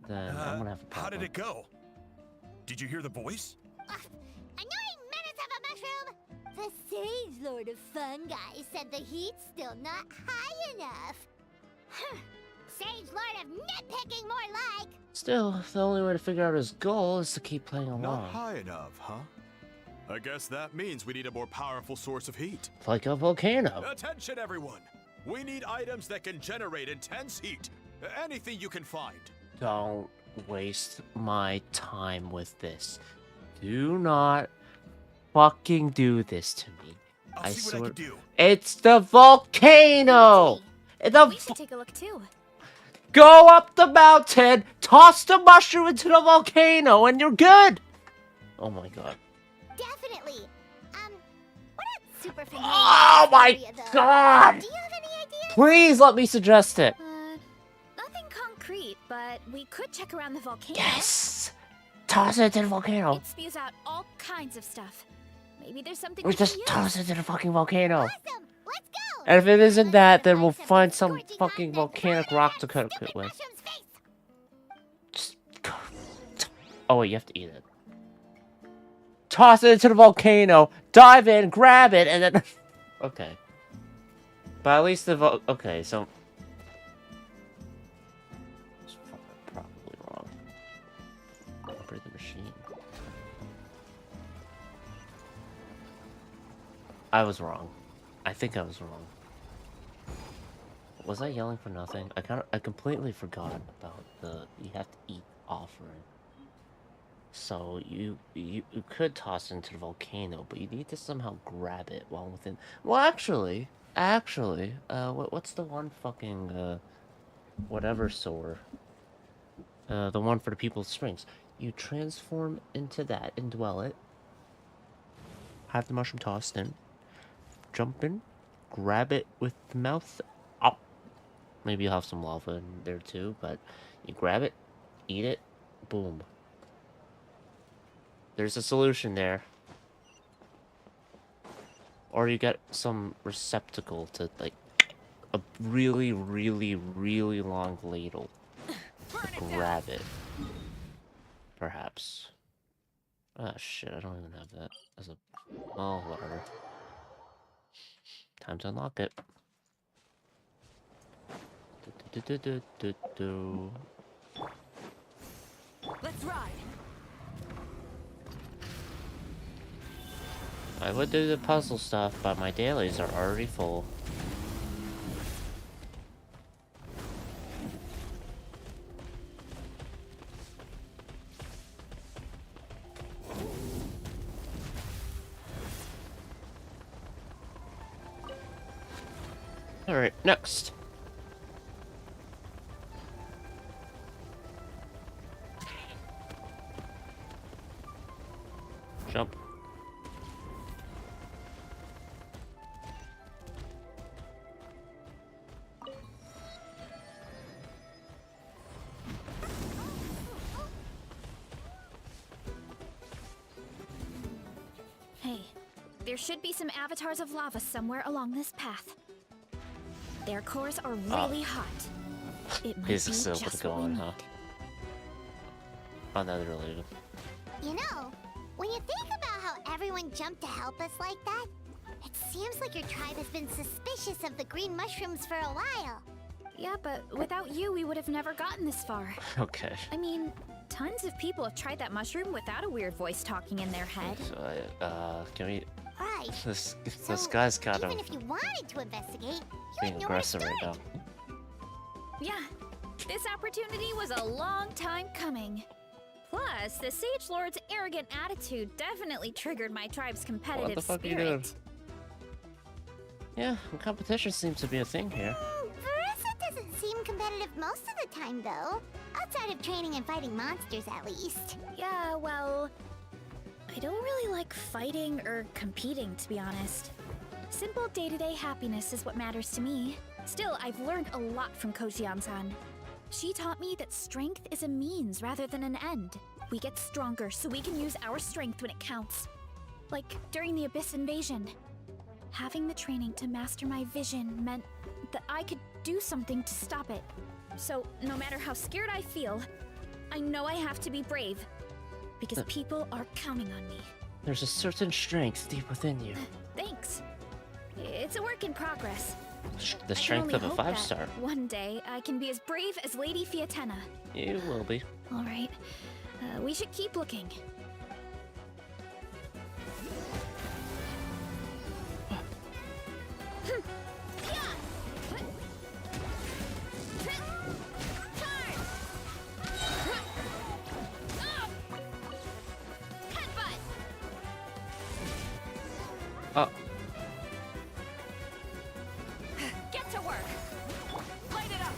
then I'm gonna have a problem. How did it go? Did you hear the voice? Annoying menace of a mushroom! The Sage Lord of Fungi said the heat's still not high enough. Sage Lord of nitpicking more like! Still, the only way to figure out his goal is to keep playing along. Not high enough, huh? I guess that means we need a more powerful source of heat. Like a volcano. Attention, everyone! We need items that can generate intense heat. Anything you can find. Don't waste my time with this. Do not fucking do this to me. I'll see what I can do. It's the volcano! We should take a look too. Go up the mountain, toss the mushroom into the volcano, and you're good! Oh my god. Definitely. We're not super familiar Oh with my this area, though. god! Do you have any ideas? Please let me suggest it. Nothing concrete, but we could check around the volcano. Yes! Toss it into the volcano. It spews out all kinds of stuff. Maybe there's something We we can just use. toss it into the fucking volcano. Awesome! Let's go! And if it isn't that, then we'll Some find some scorching fucking hot and volcanic throw it rock in to that cook it stupid with. mushroom's face. Just go. Oh wait, you have to eat it. Toss it into the volcano, dive in, grab it, and then... Okay. But at least the okay, so... It's probably wrong. Operate the machine. I was wrong. I think I was wrong. Was I yelling for nothing? I completely forgot about the you have to eat offering. So you could toss it into the volcano, but you need to somehow grab it while within. Well, actually, what's the one fucking whatever sore? The one for the People's Springs. You transform into that, indwell it. Have the mushroom tossed in. Jump in, grab it with the mouth. Oh, maybe you'll have some lava in there too, but you grab it, eat it, boom. There's a solution there. Or you get some receptacle to, like, a really, really, really long ladle to grab it. Perhaps. Ah, shit, I don't even have that as a... Oh, whatever. Time to unlock it. Let's ride. I would do the puzzle stuff, but my dailies are already full. Alright, next. Jump. there should be some avatars of lava somewhere along this path. Their cores are really hot. It might be He's still just go what we on, need. huh? Oh, no, they're related. You know, when you think about how everyone jumped to help us like that, it seems like your tribe has been suspicious of the green mushrooms for a while. Yeah, but without you, we would have never gotten this far. Okay. I mean, tons of people have tried that mushroom without a weird voice talking in their head. So, can we... Right. This So, guy's kind even of if you wanted to investigate, you being had nowhere to aggressive right now. start. Yeah, this opportunity was a long time coming. Plus, the Sage Lord's arrogant attitude definitely triggered my tribe's competitive the fuck are you spirit. doing? Yeah, competition seems to be a thing here. Veressa doesn't seem competitive most of the time, though. Outside of training and fighting monsters, at least. Yeah, well, I don't really like fighting or competing, to be honest. Simple day-to-day happiness is what matters to me. Still, I've learned a lot from Kojian-san. She taught me that strength is a means rather than an end. We get stronger so we can use our strength when it counts. Like during the Abyss invasion. Having the training to master my vision meant that I could do something to stop it. So, no matter how scared I feel, I know I have to be brave. Because people are counting on me. There's a certain strength deep within you. Thanks. It's a work in progress. The strength of a 5-star. One day, I can be as brave as Lady Fiatenna. You will be. All right. We should keep looking. Oh. Get to work. Light it up.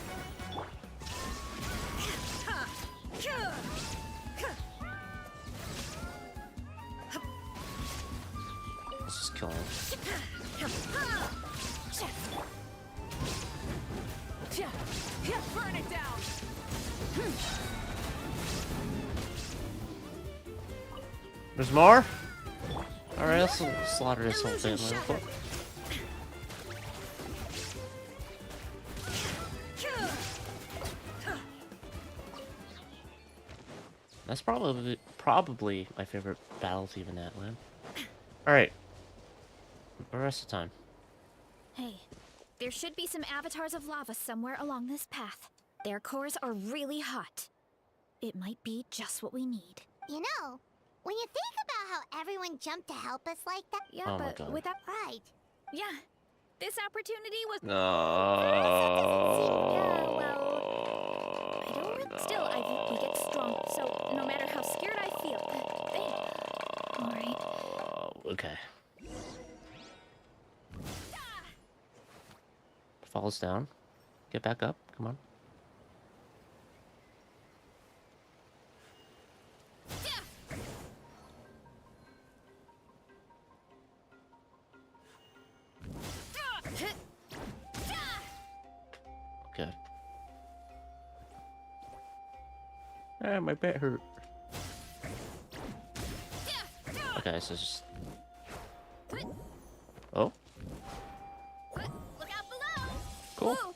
Let's just kill him. Burn it down. There's more? Alright, let's slaughter this whole thing real quick. That's probably my favorite battle to even that one. Alright. The rest of the time. Hey, there should be some avatars of lava somewhere along this path. Their cores are really hot. It might be just what we need. You know, when you think about how everyone jumped to help us like that, Yeah, Oh my but God. without... right. Yeah, this opportunity was... No. Yeah, well... I don't really... Still, we get strong, so no matter how scared I feel... Alright. Okay. Falls down. Get back up. Come on. Okay. Ah, my back hurt. Okay, so just... Oh, Look out below! cool.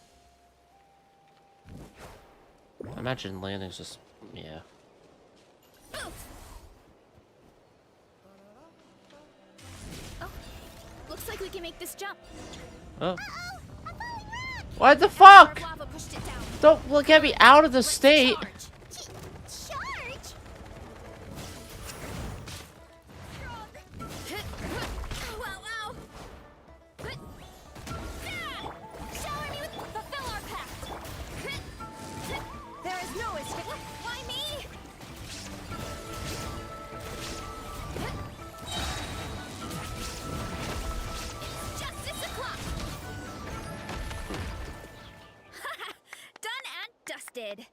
I imagine landing's just... yeah. Oh, looks like we can make this jump. Oh. What the fuck? Lava pushed it down. Don't look at me out of the state. Charge. Charge? Wow, wow. Shower me with... Fulfill our pact. There is no escape. Why me? It's justice o'clock. Done and dusted.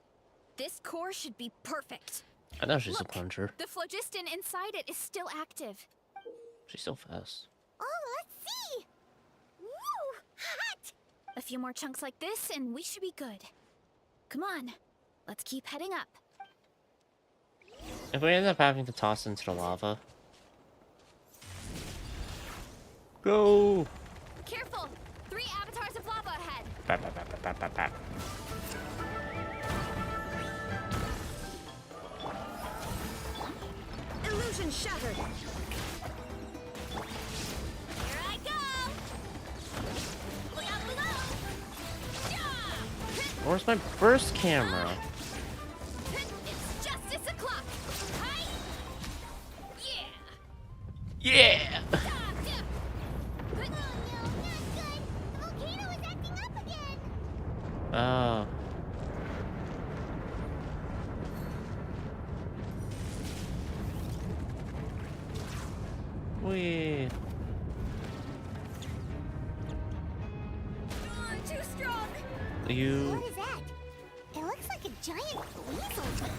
This core should be perfect. I know she's Look, a puncher. The phlogiston inside it is still active. She's so fast. Oh, let's see. Woo! Hot! A few more chunks like this and we should be good. Come on, let's keep heading up. If we end up having to toss into the lava, Go! Careful! 3 avatars of lava ahead. Bap, bap, bap, bap, bap, bap, bap. Illusion shattered. Here I go! Look out below! Yeah! Where's my burst camera? It's justice o'clock! Hi! Yeah! Yeah! Oh no, not good! The volcano is acting up again! Oh. Wee. Too strong! You. What is that? It looks like a giant weasel thief.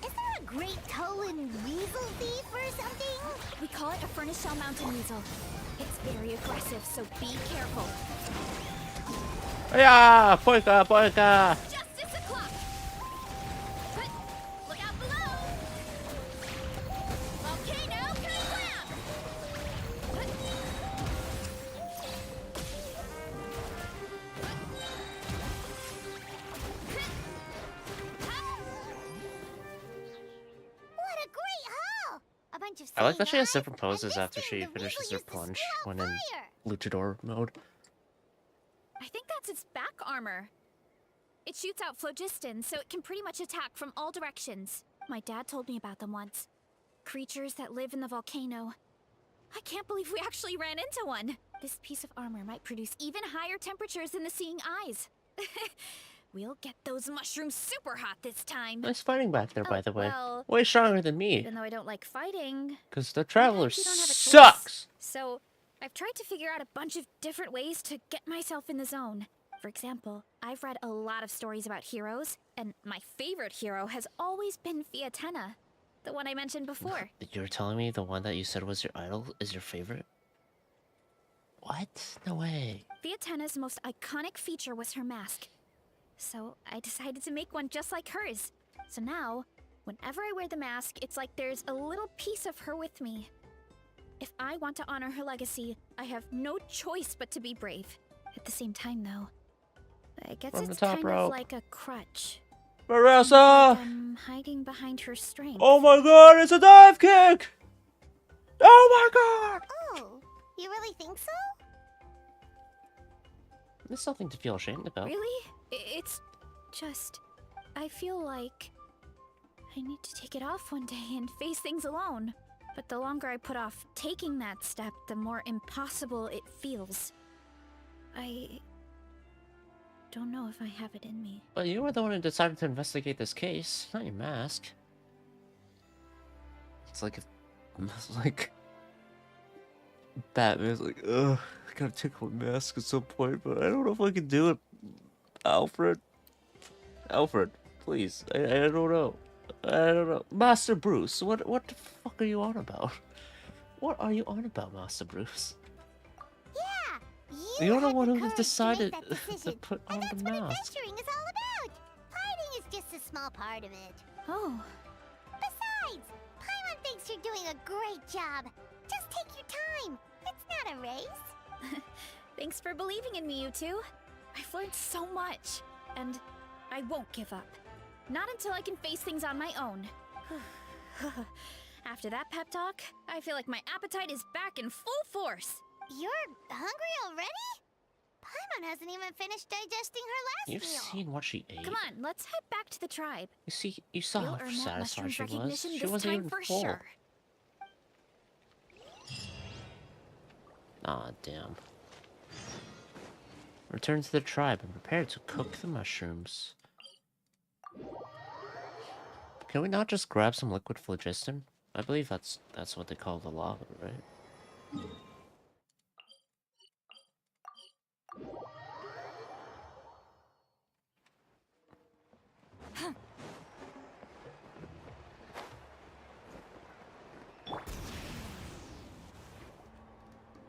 Is there a great toe and weasel thief or something? We call it a furnace shell mountain weasel. It's very aggressive, so be careful. Yeah! Poika, poika! Justice o'clock! Look out below! Volcano kerplam! What a great haul! A bunch of I like that she has seeing different eyes, and poses this after thing she the finishes weasel her used to plunge spew out when in fire. luchador mode. I think that's its back armor. It shoots out phlogiston, so it can pretty much attack from all directions. My dad told me about them once. Creatures that live in the volcano. I can't believe we actually ran into one. This piece of armor might produce even higher temperatures than the seeing eyes. We'll get those mushrooms super hot this time. Nice fighting back there, by Oh, the way. well, Way stronger than me. even though I don't like fighting, Because the Traveler sometimes you don't have a choice. sucks! So, I've tried to figure out a bunch of different ways to get myself in the zone. For example, I've read a lot of stories about heroes, and my favorite hero has always been Fiatenna, the one I mentioned before. You're telling me the one that you said was your idol is your favorite? What? No way. Fiatenna's most iconic feature was her mask. So, I decided to make one just like hers. So now, whenever I wear the mask, it's like there's a little piece of her with me. If I want to honor her legacy, I have no choice but to be brave. At the same time, though, I guess From the it's top kind rope. of like a crutch. Marissa! I'm hiding behind her strength. Oh my god, it's a dive kick! Oh my god! Oh, you really think so? There's nothing to feel ashamed about. Really? It's just... I feel like... I need to take it off one day and face things alone. But the longer I put off taking that step, the more impossible it feels. I... don't know if I have it in me. But you were the one who decided to investigate this case, not your mask. It's like... It's like... Batman's like, ugh, I gotta take my mask at some point, but I don't know if I can do it. Alfred? Alfred, please. I don't know. I don't know. Master Bruce, what the fuck are you on about? What are you on about, Master Bruce? Yeah, You're the had one who courage to make decided that to decision, put on and that's the what mask. adventuring is all about. Fighting is just a small part of it. Oh, Besides, Paimon thinks you're doing a great job. Just take your time. It's not a race. thanks for believing in me, you two. I've learned so much, and I won't give up. Not until I can face things on my own. After that pep talk, I feel like my appetite is back in full force. You're hungry already? Paimon hasn't even finished digesting her last You've meal. seen what she ate. Come on, let's head back to the tribe. You saw We'll how earn that satisfied mushroom's she was. recognition She this wasn't time even for full. sure. Aw, damn. Return to the tribe and prepare to cook the mushrooms. Can we not just grab some liquid phlogiston? I believe that's what they call the lava, right?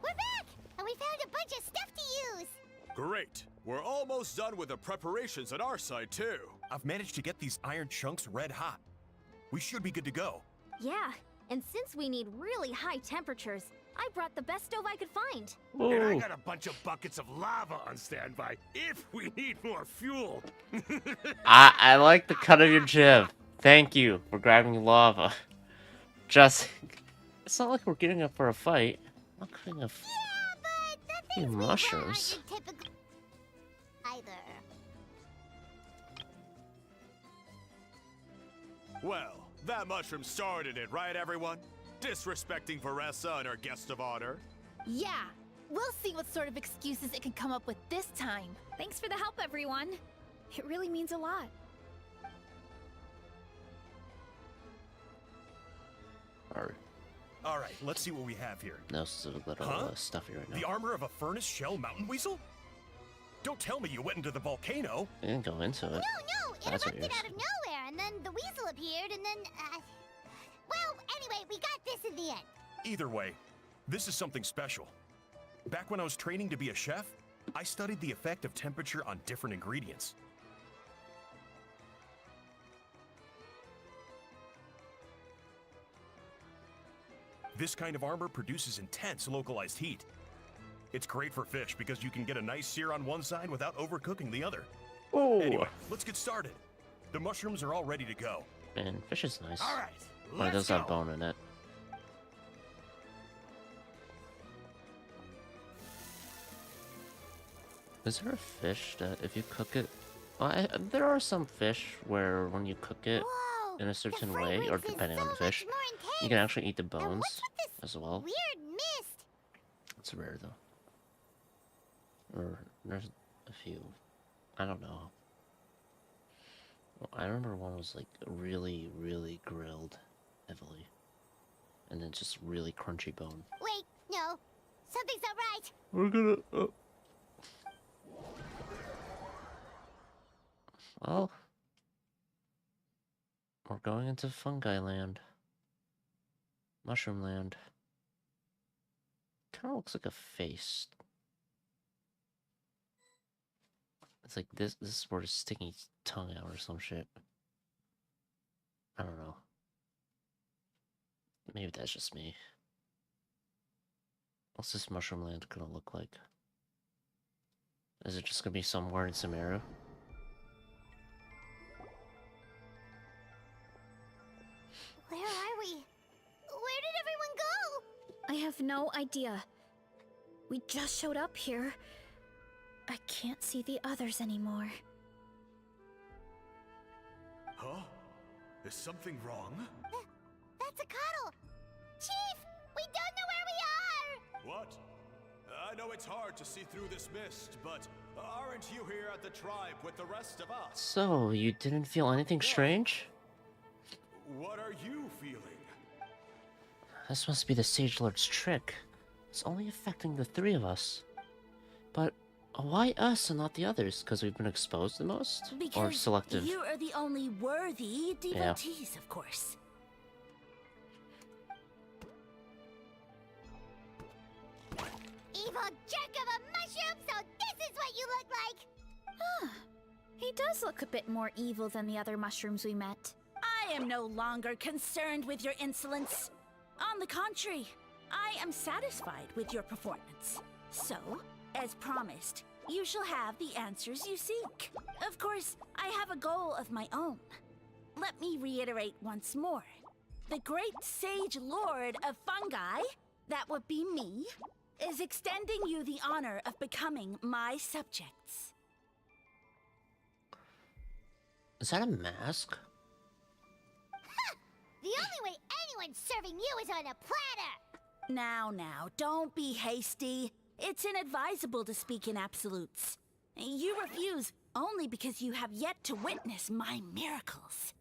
We're back, and we found a bunch of stuff to use. Great. We're almost done with the preparations on our side, too. I've managed to get these iron chunks red hot. We should be good to go. Yeah, and since we need really high temperatures, I brought the best stove I could find. And I Whoa. got a bunch of buckets of lava on standby if we need more fuel. I like the cut of your jib. Thank you for grabbing lava. Just, it's not like we're getting up for a fight. I'm not getting a But the few things we want mushrooms. aren't your typical either. Well, that mushroom started it, right, everyone? Disrespecting Veressa and her guest of honor. Yeah, we'll see what sort of excuses it can come up with this time. Thanks for the help, everyone. It really means a lot. Or All right, let's see what we have here. no, it's a little Huh? stuffy right now. The armor of a furnace shell mountain weasel? Don't tell me you went into the volcano. I didn't go into it. No, it That's what erupted yours. out of nowhere, and then the weasel appeared, and then, well, anyway, we got this in the end. Either way, this is something special. Back when I was training to be a chef, I studied the effect of temperature on different ingredients. This kind of armor produces intense localized heat. It's great for fish because you can get a nice sear on one side without overcooking the other. Oh, Anyway, let's get started. The mushrooms are all ready to go. man, fish is nice. All right, Oh, it let's does go. have bone in it. Is there a fish that if you cook it... Well, there are some fish where when you cook it Whoa, in a the certain way, or fragrance is depending so on the fish, much more intense. you can actually eat the And bones what's with this as well. weird mist? It's rare though. Or there's a few. I don't know. Well, I remember one was like really, really grilled heavily. And then just really crunchy bone. Wait, no, something's not right. We're gonna... Well... We're going into fungi land. Mushroom land. Kinda looks like a face. It's like this is where his sticky tongue out or some shit. I don't know. Maybe that's just me. What's this mushroom land gonna look like? Is it just gonna be somewhere in Sumeru? Where are we? Where did everyone go? I have no idea. We just showed up here. I can't see the others anymore. Huh? Is something wrong? That's a cuddle. Chief, we don't know where we are. What? I know it's hard to see through this mist, but aren't you here at the tribe with the rest of us? So, you didn't feel anything strange? What are you feeling? This must be the Sage Lord's trick. It's only affecting the three of us. But why us and not the others? Because we've been exposed the most? Because Or selective? you are the only worthy devotees, of course. Evil jerk of a mushroom, so this is what you look like. He does look a bit more evil than the other mushrooms we met. I am no longer concerned with your insolence. On the contrary, I am satisfied with your performance. So, as promised, you shall have the answers you seek. Of course, I have a goal of my own. Let me reiterate once more. The great sage lord of fungi, that would be me, is extending you the honor of becoming my subjects. Is that a mask? The only way anyone's serving you is on a platter. Now, don't be hasty. It's inadvisable to speak in absolutes. You refuse only because you have yet to witness my miracles.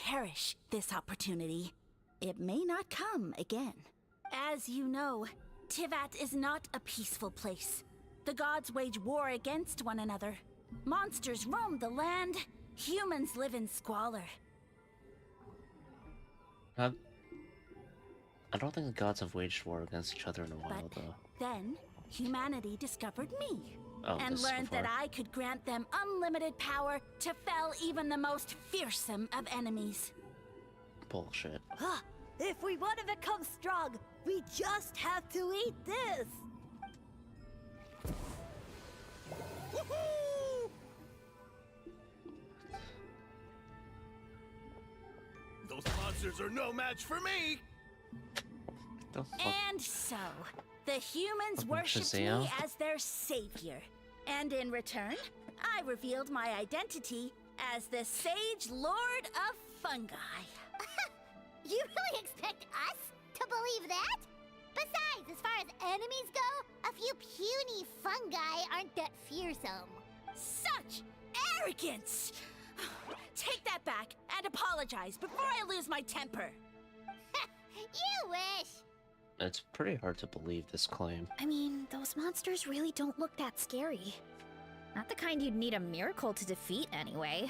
Cherish this opportunity. It may not come again. As you know, Tivat is not a peaceful place. The gods wage war against one another. Monsters roam the land. Humans live in squalor. I don't think the gods have waged war against each other in a while, But though. then, humanity discovered me. Oh, And this is learned that before. I could grant them unlimited power to fell even the most fearsome of enemies. Bullshit. If we want to become strong, We just have to eat this. Woohoo! Those monsters are no match for me! The fuck? And so, the humans Fucking worshipped Shazam. me as their savior. And in return, I revealed my identity as the Sage Lord of Fungi. You really expect us to believe that? Besides, as far as enemies go, a few puny fungi aren't that fearsome. Such arrogance! Take that back and apologize before I lose my temper. You wish. It's pretty hard to believe this claim. I mean, those monsters really don't look that scary. Not the kind you'd need a miracle to defeat, anyway.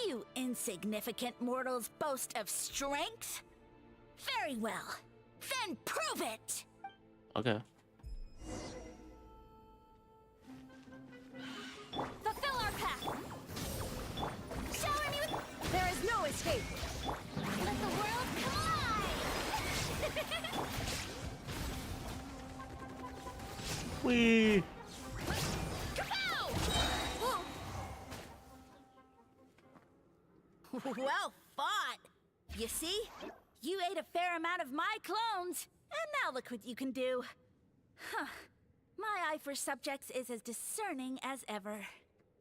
You insignificant mortals boast of strength? Very well. Then prove it! Okay. Fulfill our pact! Shower me with... There is no escape! Let the world collide! Whee! Well fought! You see? You ate a fair amount of my clones, and now look what you can do. Huh. My eye for subjects is as discerning as ever.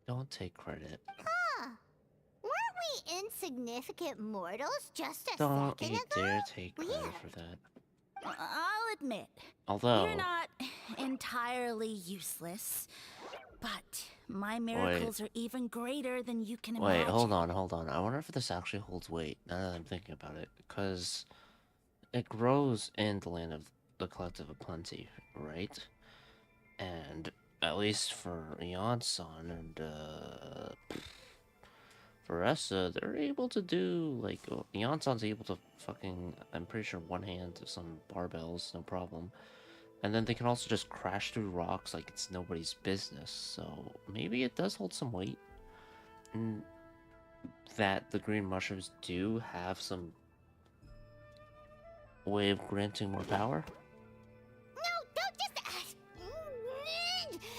Don't take credit. Huh. Weren't we insignificant mortals just a Don't second you ago? dare take credit Weird. for that. I'll admit, Although, you're not entirely useless, but my miracles are even greater than you can imagine. wait, hold on. I wonder if this actually holds weight, now that I'm thinking about it. Because it grows in the land of the Collective of Plenty, right? And at least for Yon-san and, Veressa, they're able to do, like, Yon-san's able to fucking, I'm pretty sure one hand to some barbells, no problem. And then they can also just crash through rocks like it's nobody's business, so maybe it does hold some weight. And that the green mushrooms do have some way of granting more power? No, don't just...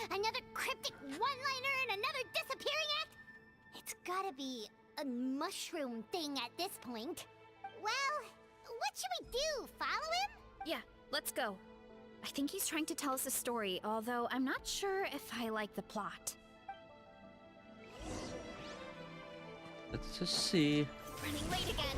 another cryptic one-liner and another disappearing act? It's gotta be a mushroom thing at this point. Well, what should we do? Follow him? Yeah, let's go. I think he's trying to tell us a story, although I'm not sure if I like the plot. Let's just see. Running late again.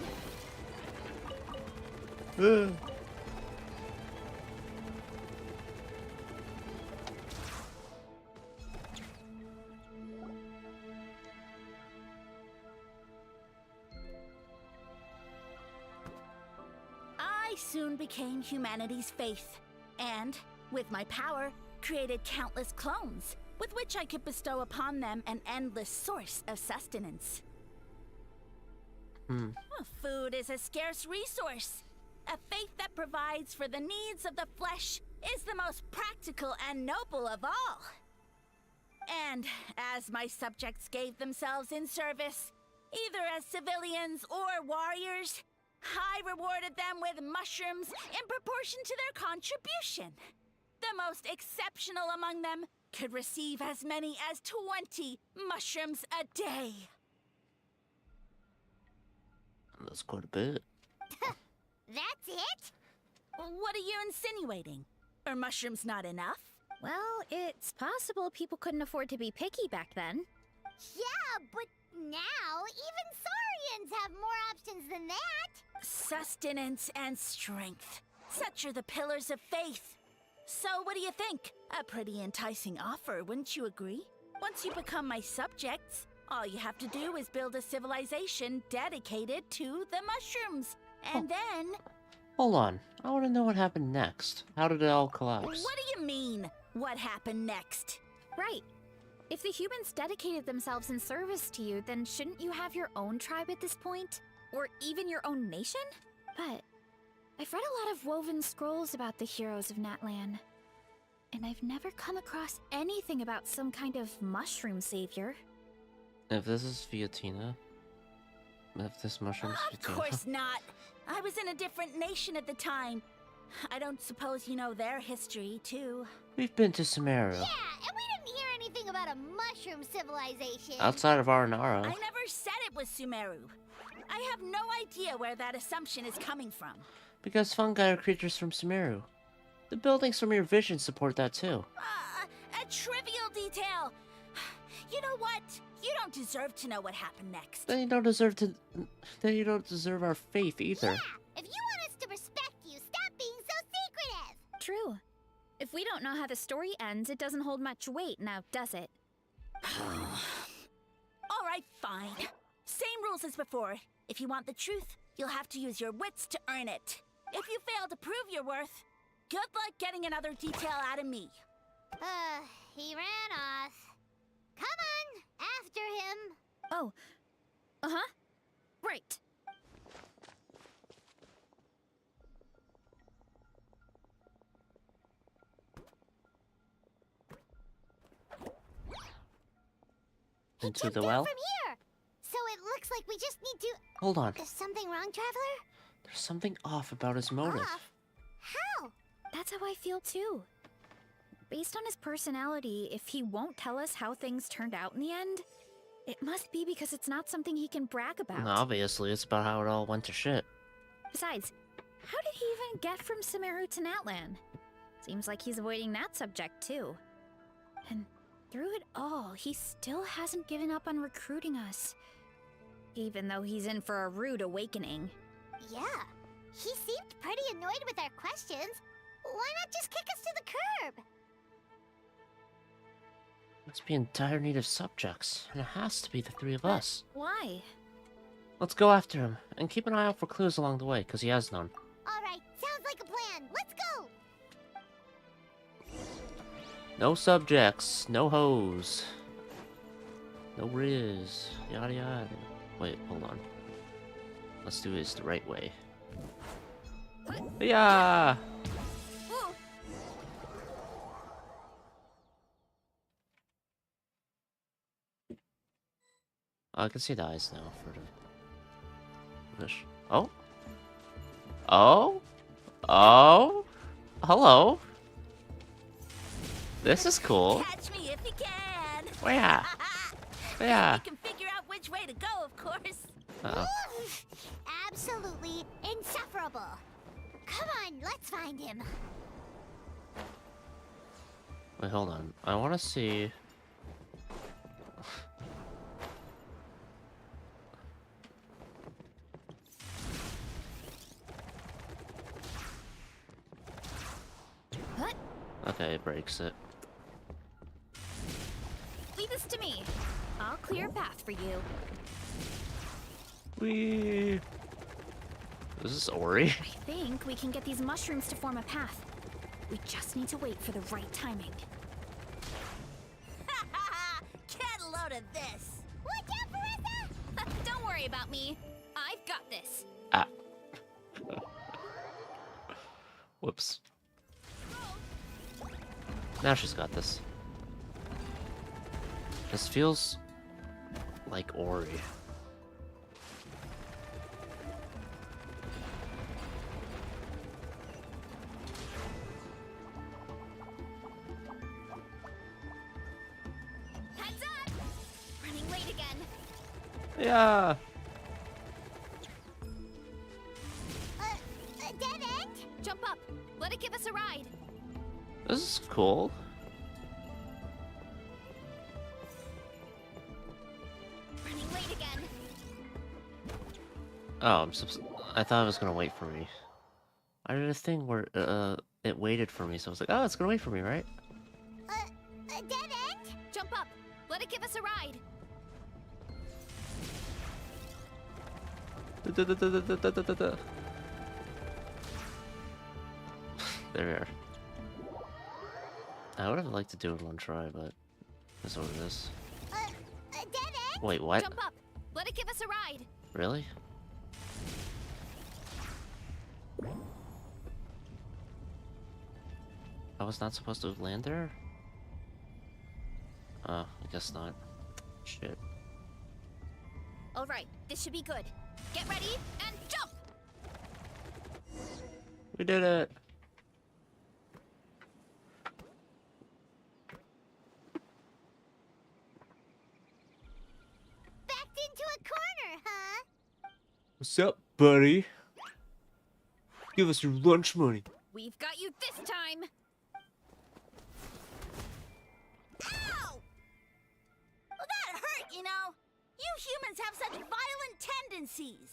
I soon became humanity's faith, and, with my power, created countless clones, with which I could bestow upon them an endless source of sustenance. Well, food is a scarce resource. A faith that provides for the needs of the flesh is the most practical and noble of all. And as my subjects gave themselves in service, either as civilians or warriors, I rewarded them with mushrooms in proportion to their contribution. The most exceptional among them could receive as many as 20 mushrooms a day. That's quite a bit. That's it? What are you insinuating? Are mushrooms not enough? Well, it's possible people couldn't afford to be picky back then. Yeah, but now even Saurians have more options than that. Sustenance and strength. Such are the pillars of faith. So what do you think? A pretty enticing offer, wouldn't you agree? Once you become my subjects, all you have to do is build a civilization dedicated to the mushrooms. And then... Hold on. I want to know what happened next. How did it all collapse? What do you mean, what happened next? Right. If the humans dedicated themselves in service to you, then shouldn't you have your own tribe at this point? Or even your own nation? But I've read a lot of woven scrolls about the heroes of Natlan, and I've never come across anything about some kind of mushroom savior. If this is Viatina, if this mushroom's Of Viatina, course not. I was in a different nation at the time. I don't suppose you know their history, too. We've been to Sumeru. Yeah, and we didn't hear anything about a mushroom civilization. Outside of Aranara. I never said it was Sumeru. I have no idea where that assumption is coming from. Because fungi are creatures from Sumeru. The buildings from your vision support that too. A trivial detail. You know what? You don't deserve to know what happened next. Then you don't deserve to. Then you don't deserve our faith either. Yeah, if you want us to respect you, stop being so secretive. True. If we don't know how the story ends, it doesn't hold much weight now, does it? All right, fine. Same rules as before. If you want the truth, you'll have to use your wits to earn it. If you fail to prove your worth, good luck getting another detail out of me. He ran off. Come on, after him. Oh. Uh-huh. Right. Into the Down well? from here. So it looks like we just need to... Hold on. Is something wrong, Traveler? There's something off about his motive. Off? How? That's how I feel too. Based on his personality, if he won't tell us how things turned out in the end, it must be because it's not something he can brag about. Obviously, it's about how it all went to shit. Besides, how did he even get from Sumeru to Natlan? Seems like he's avoiding that subject too. And through it all, he still hasn't given up on recruiting us. Even though he's in for a rude awakening. Yeah. He seemed pretty annoyed with our questions. Why not just kick us to the curb? Must be in dire need of subjects, and it has to be the three of us. Why? Let's go after him, and keep an eye out for clues along the way, because he has none. Alright, sounds like a plan. Let's go! No subjects, no hoes, no riz, yada yada. Wait, hold on. Let's do this the right way. Yeah. I can see the eyes now for the fish. Oh. Oh. Oh. Hello. This is cool. Catch me if you can. Yeah. Yeah. You can figure out which way to go, of course. Uh-oh. Absolutely insufferable. Come on, let's find him. Wait, hold on. I want to see. What? Okay, it breaks it. Leave this to me. I'll clear a path for you. Wee. Is this Ori? I think we can get these mushrooms to form a path. We just need to wait for the right timing. Get a load of this. Watch out, Marissa! Don't worry about me. I've got this. Ah. Whoops. Now she's got this. This feels like Ori. Heads up! Running late again. Yeah. A dead end? Jump up. Let it give us a ride. This is cool. Running late again. Oh, I thought it was gonna wait for me. I did a thing where it waited for me, so I was like, oh, it's gonna wait for me, right? A dead end? Jump up. Let it give us a ride. There. I would have liked to do it in one try, but that's what it is. A dead end? Wait, what? Jump up. Let it give us a ride. Really? I was not supposed to land there? Oh, I guess not. Shit. All right, this should be good. Get ready and jump. We did it! into a corner, huh? What's up, buddy? Give us your lunch money. We've got you this time! Ow! Well, that hurt, you know. You humans have such violent tendencies.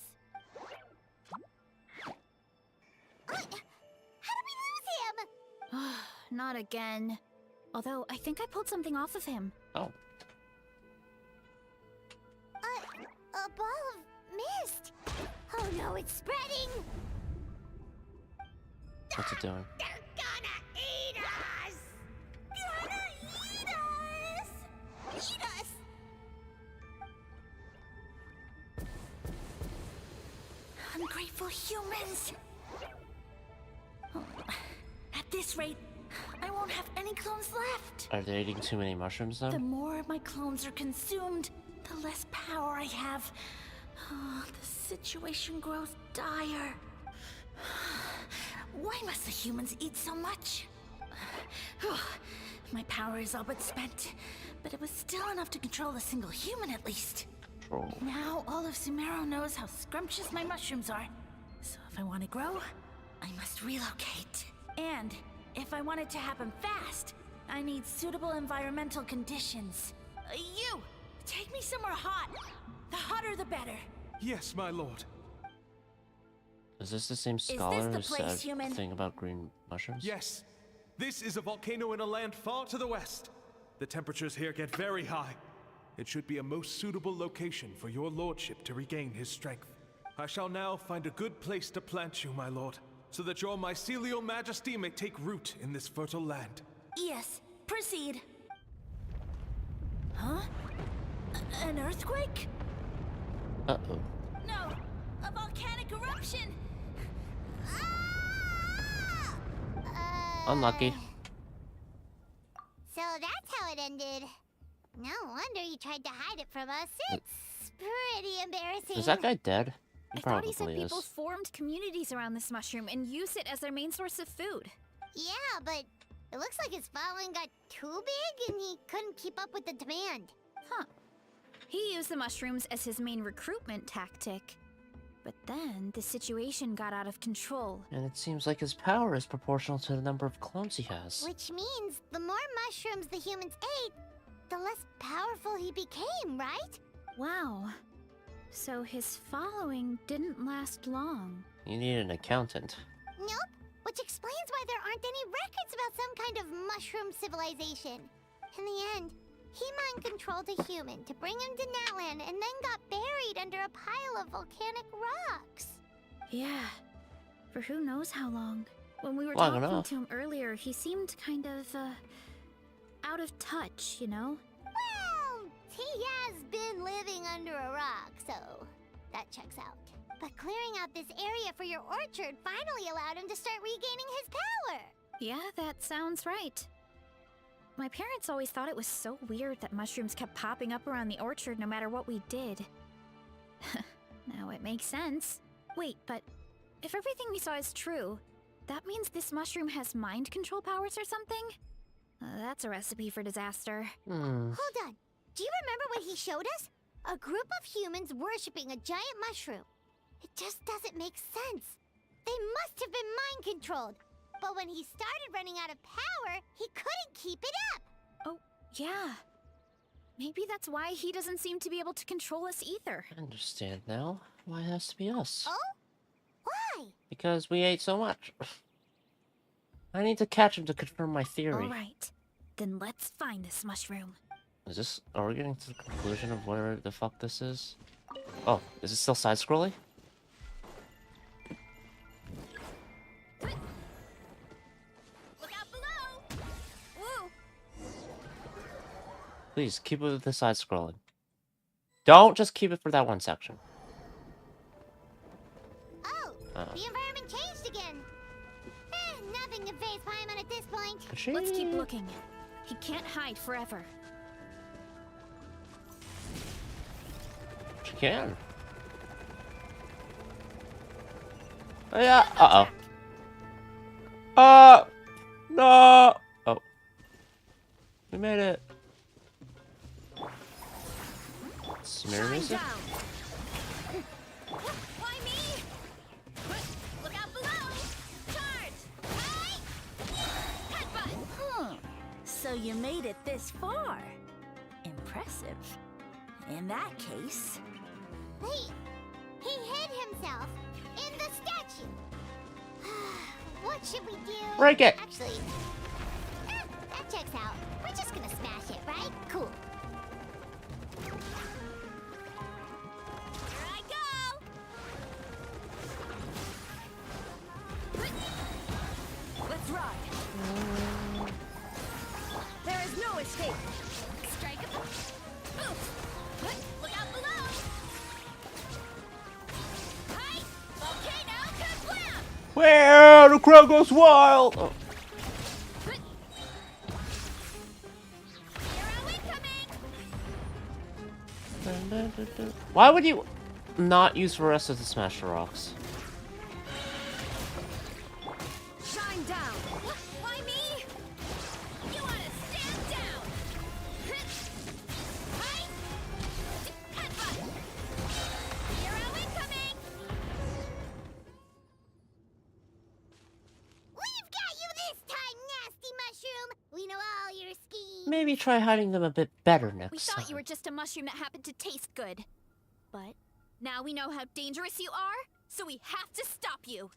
How did we lose him? Not again. Although, I think I pulled something off of him. Oh, A ball of mist. Oh no, it's spreading. what's it doing? They're gonna eat us. Gonna eat us! Eat us. Ungrateful humans! Oh, at this rate, I won't have any clones left. Are they eating too many mushrooms The then? more my clones are consumed, the less power I have. Oh, the situation grows dire. Why must the humans eat so much? My power is all but spent, but it was still enough to control a single human at least. Control. Now all of Sumero knows how scrumptious my mushrooms are. So if I want to grow, I must relocate. And if I want it to happen fast, I need suitable environmental conditions. You! Take me somewhere hot. The hotter the better. Yes, my lord. Is this the same this scholar the who place, said human? the thing about green mushrooms? Yes. This is a volcano in a land far to the west. The temperatures here get very high. It should be a most suitable location for your lordship to regain his strength. I shall now find a good place to plant you, my lord, so that your mycelial majesty may take root in this fertile land. Yes, proceed. Huh? An earthquake? Uh-oh. No, a volcanic eruption. Unlucky. So that's how it ended. No wonder you tried to hide it from us. It's pretty embarrassing. Is that guy dead? I thought he said Probably people is. formed communities around this mushroom and used it as their main source of food. Yeah, but it looks like his following got too big and he couldn't keep up with the demand. Huh. He used the mushrooms as his main recruitment tactic. But then the situation got out of control. And it seems like his power is proportional to the number of clones he has. Which means the more mushrooms the humans ate, the less powerful he became, right? Wow. So his following didn't last long. You need an accountant. Nope. Which explains why there aren't any records about some kind of mushroom civilization. In the end, he mind controlled a human to bring him to Natlan and then got buried under a pile of volcanic rocks. Yeah. For who knows how long. When we were Long talking enough. to him earlier, he seemed kind of, out of touch, you know? Well, he has been living under a rock, so that checks out. But clearing out this area for your orchard finally allowed him to start regaining his power. Yeah, that sounds right. My parents always thought it was so weird that mushrooms kept popping up around the orchard no matter what we did. Now it makes sense. Wait, but if everything we saw is true, that means this mushroom has mind control powers or something? That's a recipe for disaster. Hold on. Do you remember what he showed us? A group of humans worshipping a giant mushroom. It just doesn't make sense. They must have been mind controlled. But when he started running out of power, he couldn't keep it up. Oh, yeah. Maybe that's why he doesn't seem to be able to control us either. I understand now why it has to be us. Oh? Why? Because we ate so much. I need to catch him to confirm my theory. Alright, then let's find this mushroom. Is this... Are we getting to the conclusion of where the fuck this is? Oh, is it still side-scrolling? Look out below! Woo! Please, keep it with the side-scrolling. Don't just keep it for that one section. Oh, the environment changed again. Nothing can phase Paimon at this point. Let's keep looking. He can't hide forever. She can. Oh, yeah. Uh-oh. No! Oh. We made it. Smear music? Why me? Look out below! Charge! Hey! Headbutt! So you made it this far. Impressive. In that case... Wait, he hid himself in the statue. What should we do? Break it. Actually, that checks out. We're just gonna smash it, right? Cool. Here I go! Let's ride. There is no escape. Strike a Look out below! Hey! Volcano kablam! Where the crowd goes wild! Oh. Hero incoming! Why would you not use Veressa to smash the rocks? Shine down! Why me? You wanna stand down! Hey! Headbutt! Hero incoming! We've got you this time, nasty mushroom. We know all your schemes. Maybe try hiding them a bit better We next thought time. you were just a mushroom that happened to taste good. But now we know how dangerous you are, so we have to stop you.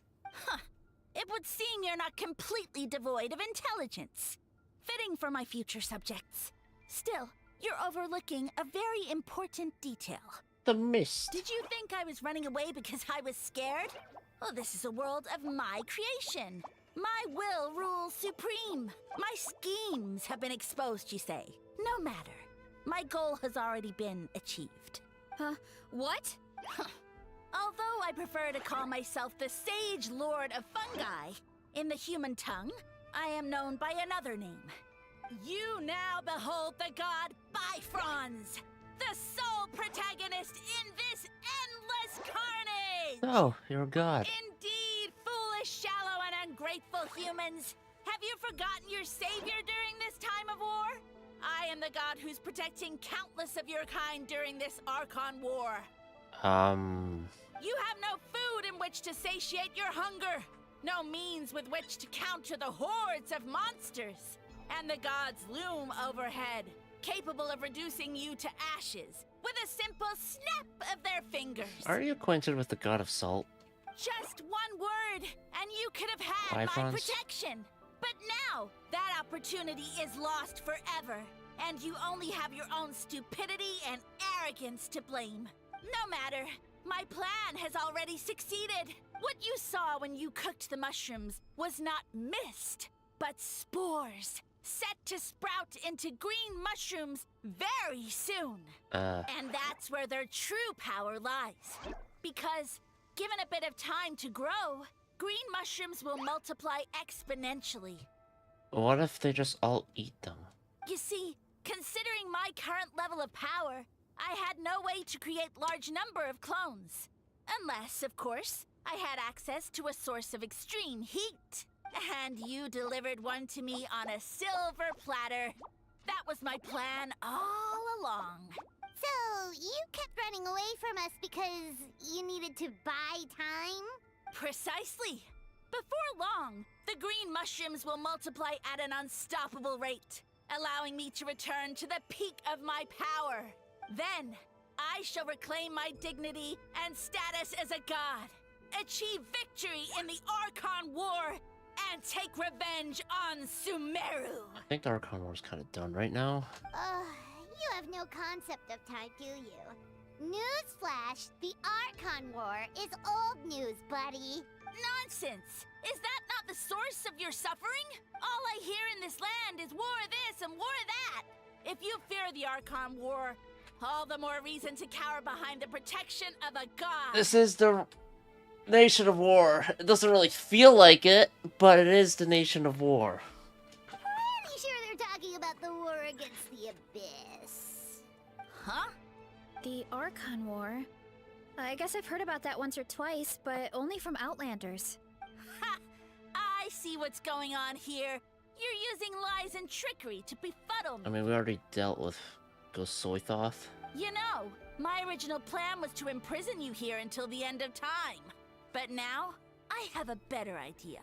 It would seem you're not completely devoid of intelligence. Fitting for my future subjects. Still, you're overlooking a very important detail. The mist. Did you think I was running away because I was scared? Oh, this is a world of my creation. My will rules supreme. My schemes have been exposed, you say. No matter. My goal has already been achieved. What? Although I prefer to call myself the Sage Lord of Fungi, in the human tongue, I am known by another name. You now behold the god Bifrons, the sole protagonist in this endless carnage! Oh, you're a god. Indeed, foolish, shallow, and ungrateful humans! Have you forgotten your savior during this time of war? I am the god who's protecting countless of your kind during this Archon War. You have no food in which to satiate your hunger, no means with which to counter the hordes of monsters, and the gods loom overhead, capable of reducing you to ashes with a simple snap of their fingers. Are you acquainted with the god of salt? Just one word, and you could have had my Bifrons? protection. But now, that opportunity is lost forever, and you only have your own stupidity and arrogance to blame. No matter, my plan has already succeeded. What you saw when you cooked the mushrooms was not mist, but spores, set to sprout into green mushrooms very soon. And that's where their true power lies. Because, given a bit of time to grow, green mushrooms will multiply exponentially. What if they just all eat them? You see, considering my current level of power, I had no way to create large number of clones. Unless, of course, I had access to a source of extreme heat. And you delivered one to me on a silver platter. That was my plan all along. So, you kept running away from us because you needed to buy time? Precisely. Before long, the green mushrooms will multiply at an unstoppable rate, allowing me to return to the peak of my power. Then, I shall reclaim my dignity and status as a god, achieve victory in the Archon War, and take revenge on Sumeru. I think the Archon War is kind of done right now. You have no concept of time, do you? Newsflash, the Archon War is old news, buddy. Nonsense! Is that not the source of your suffering? All I hear in this land is war this and war that. If you fear the Archon War, all the more reason to cower behind the protection of a god. This is the Nation of War. It doesn't really feel like it, but it is the Nation of War. Pretty sure they're talking about the war against the Abyss. Huh? The Archon War? I guess I've heard about that once or twice, but only from Outlanders. Ha! I see what's going on here. You're using lies and trickery to befuddle me. I mean, we already dealt with Gosoithoth. You know, my original plan was to imprison you here until the end of time. But now, I have a better idea.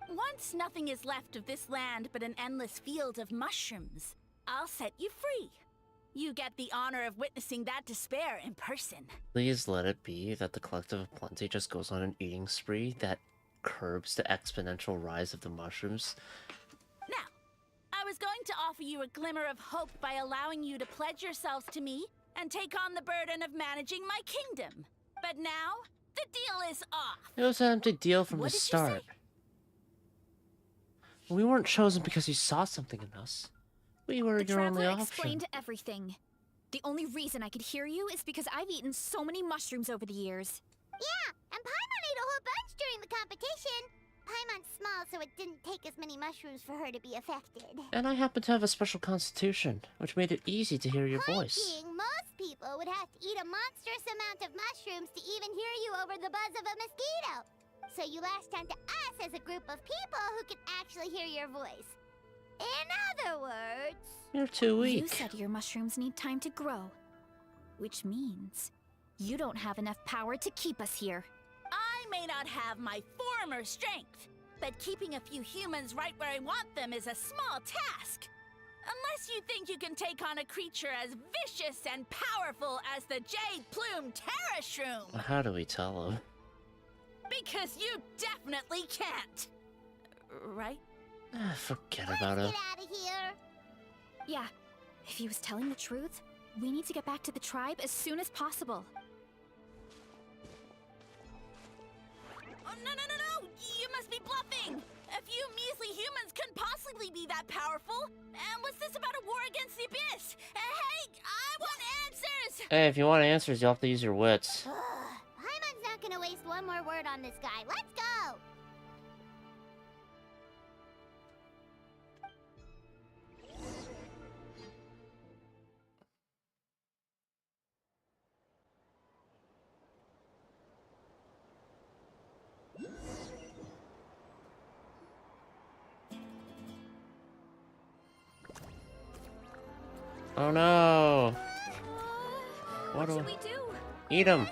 Once nothing is left of this land but an endless field of mushrooms, I'll set you free. You get the honor of witnessing that despair in person. Please let it be that the Collective of Plenty just goes on an eating spree that curbs the exponential rise of the mushrooms. Now, I was going to offer you a glimmer of hope by allowing you to pledge yourselves to me and take on the burden of managing my kingdom. But now, the deal is off. It was an empty deal from What the did you start. We weren't chosen because you saw something in us. We were The your only Traveler option. explained everything. The only reason I could hear you is because I've eaten so many mushrooms over the years. Yeah, and Paimon ate a whole bunch during the competition. Paimon's small, so it didn't take as many mushrooms for her to be affected. And I happen to have a special constitution, which made it easy to hear your Point voice. being, most people would have to eat a monstrous amount of mushrooms to even hear you over the buzz of a mosquito. So you latched onto us as a group of people who could actually hear your voice. In other words... You're too weak. You said your mushrooms need time to grow. Which means you don't have enough power to keep us here. I may not have my former strength, but keeping a few humans right where I want them is a small task. Unless you think you can take on a creature as vicious and powerful as the Jade Plume Terrashroom. How do we tell him? Because you definitely can't. Right? Forget Let's about get it. out of here. Yeah, if he was telling the truth, we need to get back to the tribe as soon as possible. Oh, no! You must be bluffing! A few measly humans couldn't possibly be that powerful. And what's this about a war against the Abyss? Hey, I want answers! Hey, if you want answers, you'll have to use your wits. Paimon's not gonna waste one more word on this guy. Let's go! Oh no! What do should I- we do? Eat him!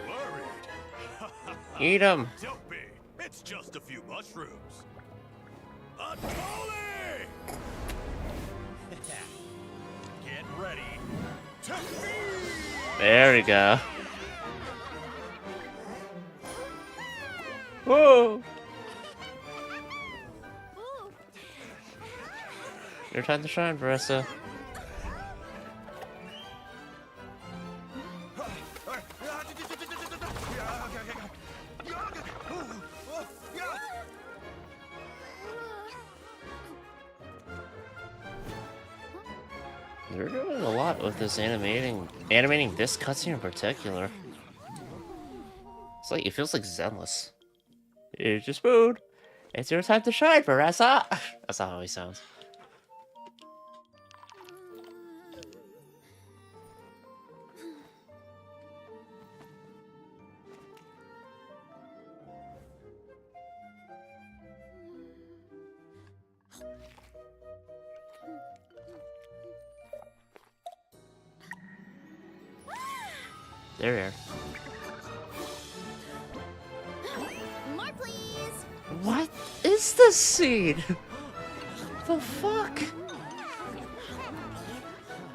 Worried? Eat him! Don't be. It's just a few mushrooms. Atoli! Get ready to feed! There we go. Whoa! Your time to shine, Veressa. They're doing a lot with this animating this cutscene in particular. It's like, it feels like Zenless. Here's your spoon. It's your time to shine, Veressa. That's not how he sounds. There. More, please! What is this scene? The fuck?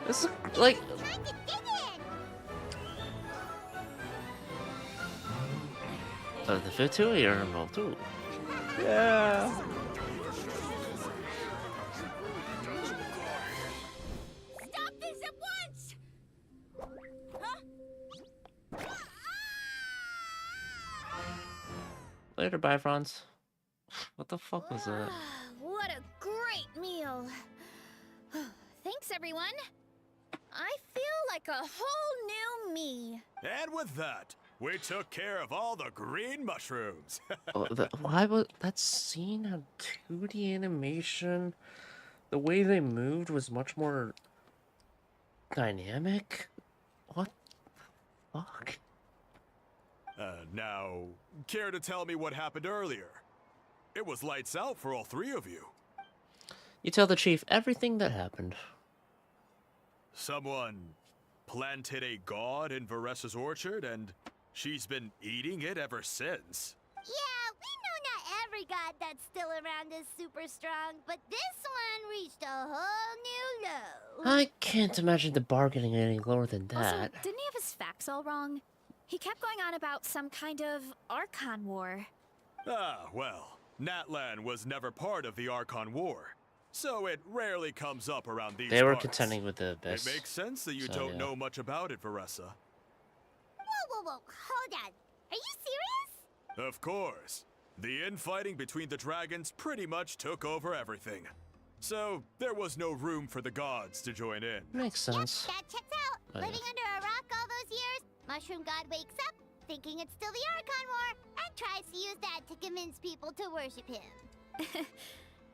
This is like. Time to dig in! The fit too, you're involved too. Yeah. Stop this at once! Huh? Later, bye, Franz. What the fuck was that? What a great meal. Thanks, everyone. I feel like a whole new me. And with that, we took care of all the green mushrooms. Why was that scene had 2D animation? The way they moved was much more dynamic. What the fuck? Now, care to tell me what happened earlier? It was lights out for all three of you. You tell the chief everything that happened. Someone planted a god in Varessa's orchard, and she's been eating it ever since. Yeah, we know not every god that's still around is super strong, but this one reached a whole new low. I can't imagine the bar getting any lower than Also, that. didn't he have his facts all wrong? He kept going on about some kind of Archon War. Ah, well, Natlan was never part of the Archon War, so it rarely comes up around these They were parts. contending with the It Abyss. makes sense that you So, don't yeah. know much about it, Varessa. Whoa, hold on. Are you serious? Of course. The infighting between the dragons pretty much took over everything. So, there was no room for the gods to join in. Makes sense. That checks out. Oh, yeah. Living under a rock all those years, Mushroom God wakes up, thinking it's still the Archon War, and tries to use that to convince people to worship him.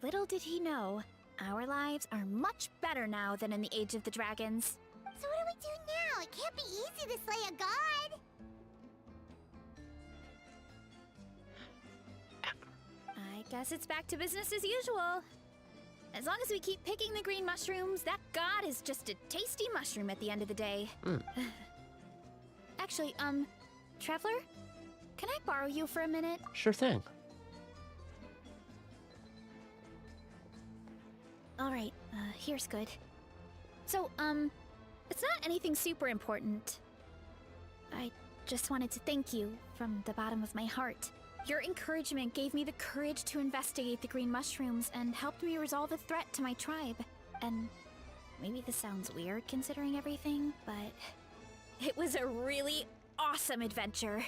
Little did he know, our lives are much better now than in the Age of the Dragons. So what do we do now? It can't be easy to slay a god. I guess it's back to business as usual. As long as we keep picking the green mushrooms, that god is just a tasty mushroom at the end of the day. Actually, Traveler? Can I borrow you for a minute? Sure thing. Alright, here's good. So, it's not anything super important. I just wanted to thank you from the bottom of my heart. Your encouragement gave me the courage to investigate the green mushrooms and helped me resolve a threat to my tribe. And maybe this sounds weird considering everything, but it was a really awesome adventure.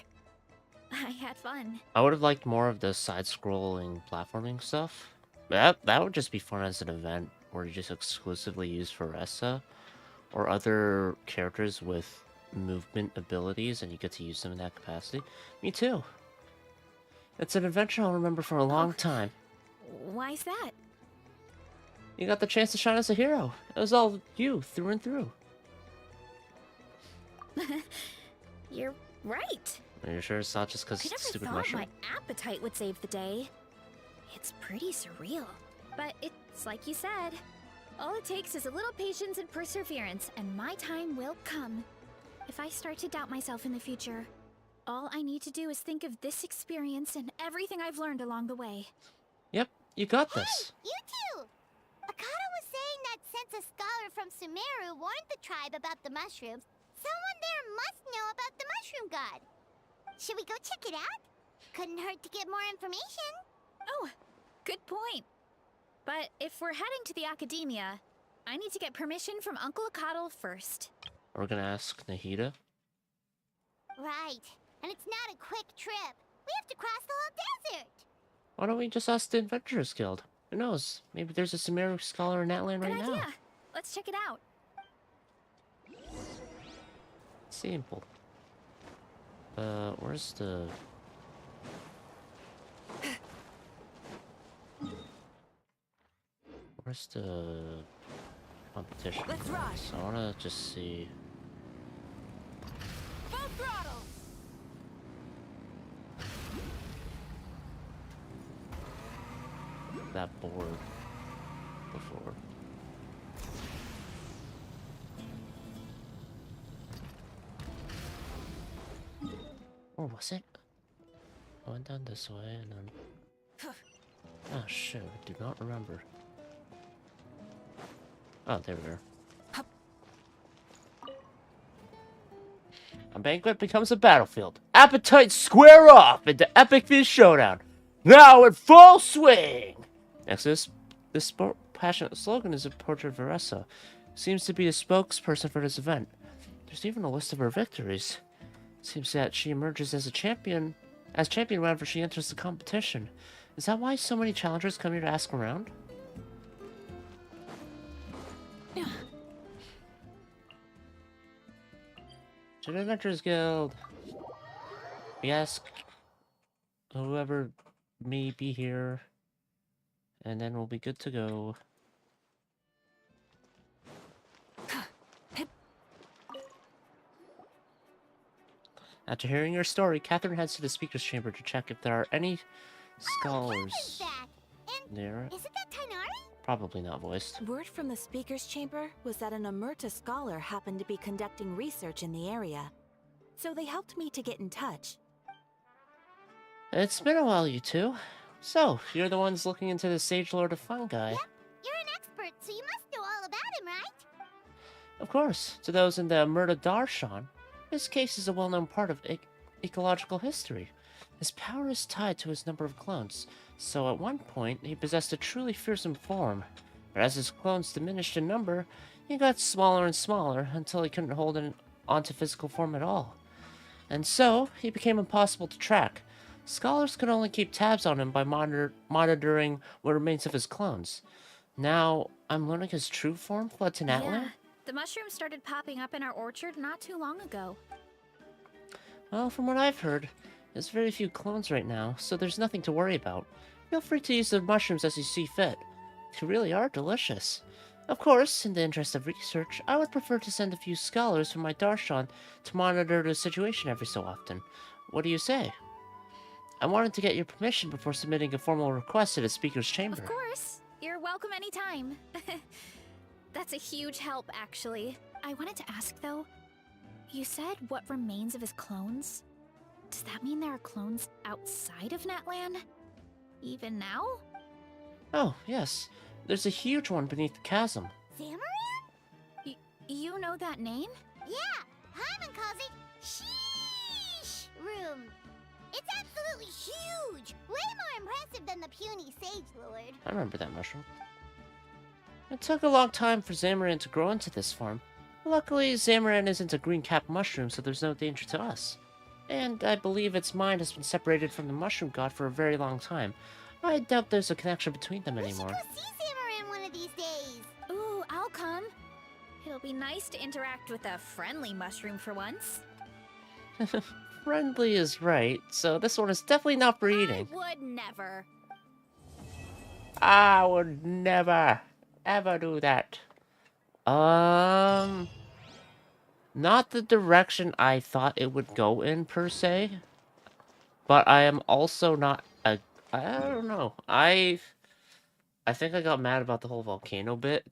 I had fun. I would have liked more of the side-scrolling platforming stuff. That would just be fun as an event where you just exclusively use Varessa or other characters with movement abilities and you get to use them in that capacity. Me too. It's an adventure I'll remember for a long time. Why's that? You got the chance to shine as a hero. It was all you, through and through. You're right. Are you sure it's not just because I it's never a stupid thought mushroom? my appetite would save the day. It's pretty surreal. But it's like you said. All it takes is a little patience and perseverance, and my time will come. If I start to doubt myself in the future, all I need to do is think of this experience and everything I've learned along the way. Yep, you got this. You too! Akata was saying that since a scholar from Sumeru warned the tribe about the mushrooms, someone there must know about the mushroom god. Should we go check it out? Couldn't hurt to get more information. Oh, good point. But if we're heading to the academia, I need to get permission from Uncle Akatl first. We're gonna ask Nahida. Right. And it's not a quick trip. We have to cross the whole desert. Why don't we just ask the Adventurers Guild? Who knows? Maybe there's a Sumeru scholar in Natlan Good right idea. now. Let's check it out. Simple. Where's the... Where's the competition? Let's rush. So I wanna just see... Full throttle. that board before. Or was it? I went down this way and then... Oh shit, I do not remember. Oh, there we are. A banquet becomes a battlefield. Appetites square off into epic fish showdown. Now in full swing! Next to this passionate slogan is a portrait of Varessa. Seems to be the spokesperson for this event. There's even a list of her victories. Seems that she emerges as champion whenever she enters the competition. Is that why so many challengers come here to ask around? To the Adventurers Guild. We ask whoever may be here, and then we'll be good to go. After hearing your story, Catherine heads to the speaker's chamber to check if there are any scholars Catherine's back. And there. isn't that Tainari? Probably not voiced. Word from the speaker's chamber was that an Omerta scholar happened to be conducting research in the area. So they helped me to get in touch. It's been a while, you two. So, you're the ones looking into the Sage Lord of Fungi. Yep, you're an expert, so you must know all about him, right? Of course, to those in the Murda Darshan, his case is a well-known part of ecological history. His power is tied to his number of clones, so at one point he possessed a truly fearsome form. But as his clones diminished in number, he got smaller and smaller until he couldn't hold onto physical form at all. And so, he became impossible to track. Scholars could only keep tabs on him by monitoring what remains of his clones. Now, I'm learning his true form fled to Natlan? Yeah, the mushrooms started popping up in our orchard not too long ago. Well, from what I've heard, there's very few clones right now, so there's nothing to worry about. Feel free to use the mushrooms as you see fit. They really are delicious. Of course, in the interest of research, I would prefer to send a few scholars from my Darshan to monitor the situation every so often. What do you say? I wanted to get your permission before submitting a formal request to the Speaker's chamber. Of course. You're welcome anytime. That's a huge help, actually. I wanted to ask, though, you said what remains of his clones? Does that mean there are clones outside of Natlan? Even now? Oh, yes. There's a huge one beneath the chasm. Zamaran? You know that name? Yeah, Hyman calls it Sheesh Room. It's absolutely huge! Way more impressive than the puny Sage Lord. I remember that mushroom. It took a long time for Zamaran to grow into this form. Luckily, Zamaran isn't a green-capped mushroom, so there's no danger to us. And I believe its mind has been separated from the mushroom god for a very long time. I doubt there's a connection between them anymore. We should go see Zamaran one of these days. Ooh, I'll come. It'll be nice to interact with a friendly mushroom for once. Friendly is right, so this one is definitely not for eating. I would never. I would never, ever do that. Not the direction I thought it would go in, per se. But I am also not a... I don't know. I think I got mad about the whole volcano bit.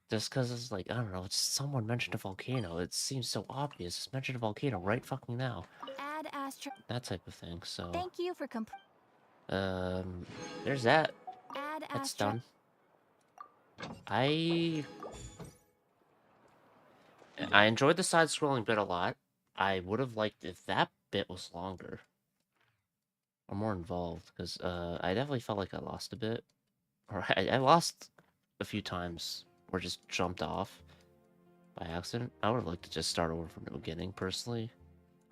Just because it's like, I don't know, it's someone mentioned a volcano. It seems so obvious. Just mention a volcano right fucking now. Add astro... That type of thing, so... Thank you for There's that. Add That's astro... done. I enjoyed the side-scrolling bit a lot. I would have liked if that bit was longer. Or more involved, because, I definitely felt like I lost a bit. Or I lost a few times, or just jumped off by accident. I would have liked to just start over from the beginning, personally.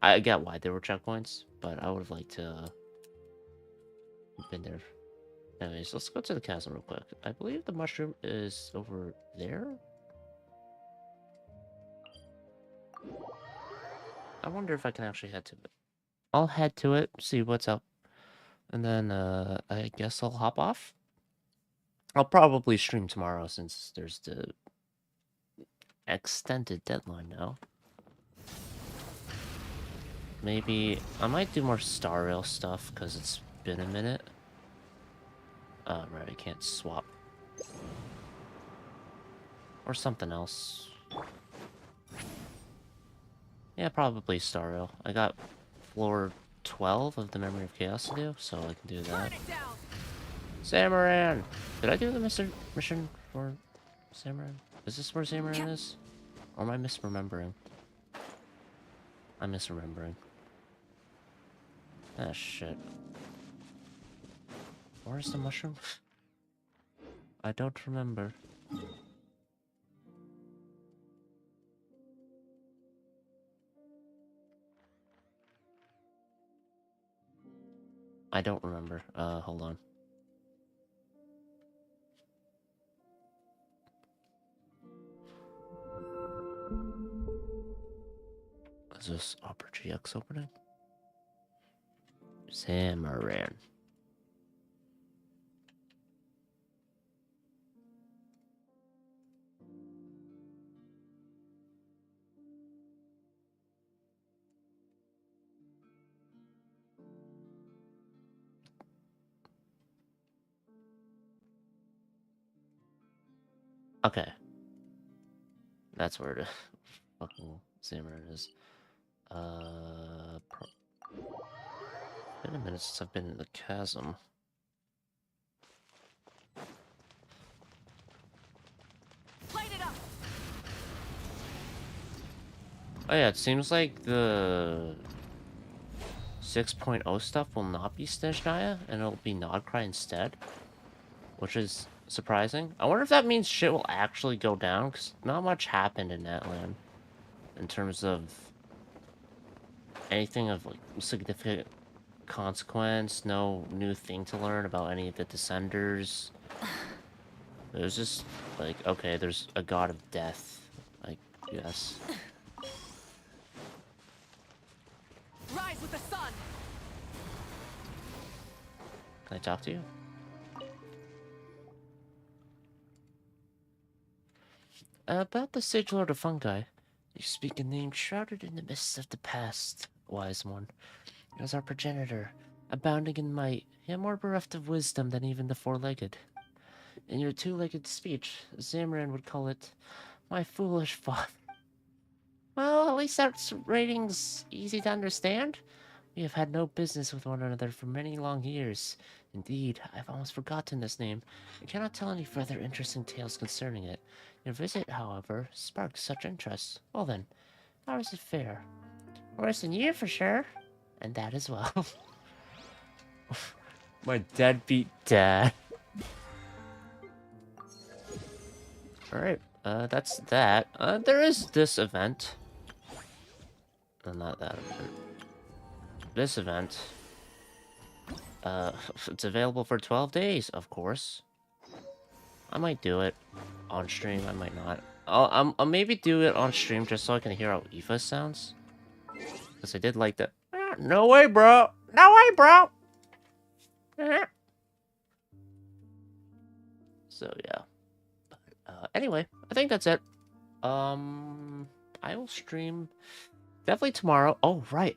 I get why there were checkpoints, but I would have liked to been there. Anyways, let's go to the chasm real quick. I believe the mushroom is over there? I wonder if I can actually head to it. I'll head to it, see what's up. And then, I guess I'll hop off. I'll probably stream tomorrow since there's the extended deadline now. Maybe I might do more Star Rail stuff because it's been a minute. Right, I can't swap. Or something else. Yeah, probably Star Rail. I got floor 12 of the Memory of Chaos to do, so I can do that. Zamaran! Did I do the mission for Zamaran? Is this where Zamaran is? Or am I misremembering? I'm misremembering. Ah, shit. Where's the mushroom? I don't remember. I don't remember. Hold on. Is this Opera GX opening? Zamaran. Okay. That's where the fucking Xamarin is. Been a minute since I've been in the chasm. Light it up. Oh yeah, it seems like the 6.0 stuff will not be Snezhnaya, and it'll be Nodcry instead. Which is surprising. I wonder if that means shit will actually go down, because not much happened in Natlan. In terms of anything of like significant consequence, no new thing to learn about any of the Descenders. It was just like, okay, there's a god of death, I guess. Rise with the sun. Can I talk to you? About the Sage Lord of Fungi. You speak a name shrouded in the mists of the past, wise one. As our progenitor, abounding in might, yet more bereft of wisdom than even the four-legged. In your two-legged speech, Xamarin would call it, my foolish father. Well, at least that rating's easy to understand. We have had no business with one another for many long years. Indeed, I've almost forgotten this name. I cannot tell any further interesting tales concerning it. Your visit, however, sparked such interest. Well then, how does it fare? Worse than you, for sure. And that as well. My deadbeat dad. Alright, that's that. There is this event. No, not that event. This event. It's available for 12 days, of course. I might do it on stream, I might not. I'll maybe do it on stream just so I can hear how Aoife sounds. Because I did like that. No way, bro! No way, bro! So, yeah. Anyway, I think that's it. I will stream definitely tomorrow. Oh, right.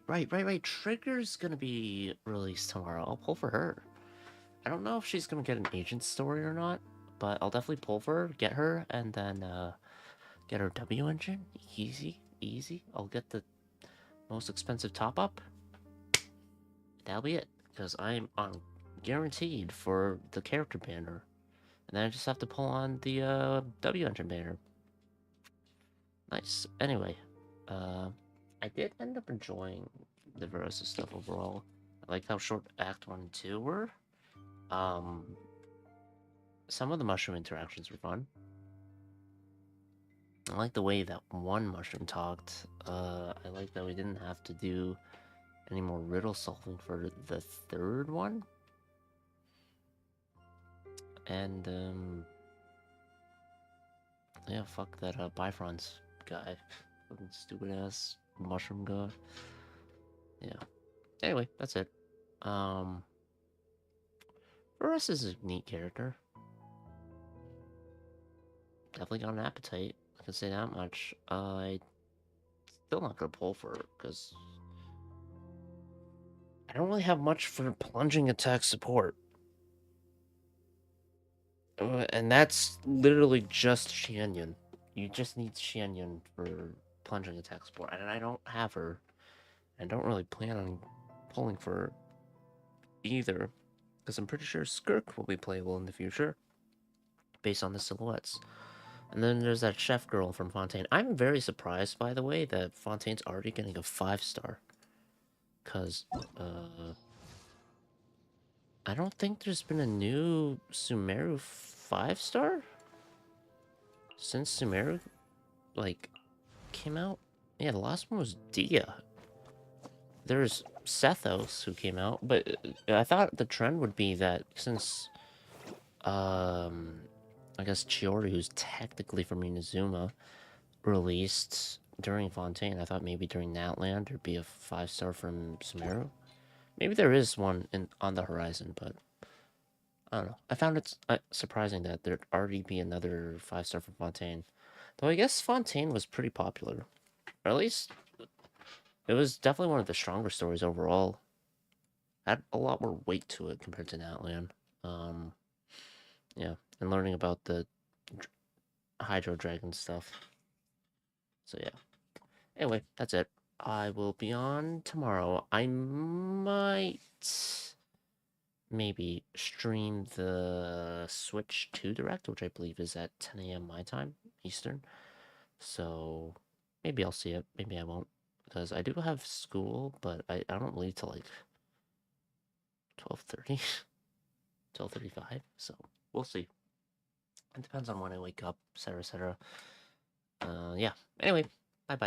Trigger's gonna be released tomorrow. I'll pull for her. I don't know if she's gonna get an agent story or not, but I'll definitely pull for her, get her, and then get her W engine. Easy. I'll get the most expensive top up. That'll be it, because I'm on guaranteed for the character banner. And then I just have to pull on the W engine banner. Nice. Anyway, I did end up enjoying the Versa stuff overall. I liked how short Act 1 and 2 were. Some of the mushroom interactions were fun. I like the way that one mushroom talked. I like that we didn't have to do any more riddle solving for the third one. And, yeah, fuck that, Bifron's guy. Fucking stupid-ass mushroom god. Yeah. Anyway, that's it. Varus is a neat character. Definitely got an appetite. I can say that much. I still not gonna pull for it, because I don't really have much for plunging attack support. And that's literally just Xianyun. You just need Xianyun for plunging attack support. And I don't have her. I don't really plan on pulling for her either. Because I'm pretty sure Skirk will be playable in the future. Based on the silhouettes. And then there's that chef girl from Fontaine. I'm very surprised, by the way, that Fontaine's already getting a 5-star. Because, I don't think there's been a new Sumeru 5-star? Since Sumeru, like, came out? Yeah, the last one was Dia. There's Sethos who came out, but I thought the trend would be that since, I guess Chiori, who's technically from Inazuma, released during Fontaine, I thought maybe during Natland there'd be a 5-star from Sumeru. Maybe there is one on the horizon, but I don't know. I found it surprising that there'd already be another 5-star from Fontaine. Though I guess Fontaine was pretty popular. Or at least, it was definitely one of the stronger stories overall. Had a lot more weight to it compared to Natland. Yeah, and learning about the Hydro Dragon stuff. So yeah. Anyway, that's it. I will be on tomorrow. I might maybe stream the Switch 2 Direct, which I believe is at 10 a.m. my time, Eastern. So maybe I'll see it. Maybe I won't. Because I do have school, but I don't leave till like 12:30, 12:35. So we'll see. It depends on when I wake up, etc., etc. Yeah. Anyway, bye bye.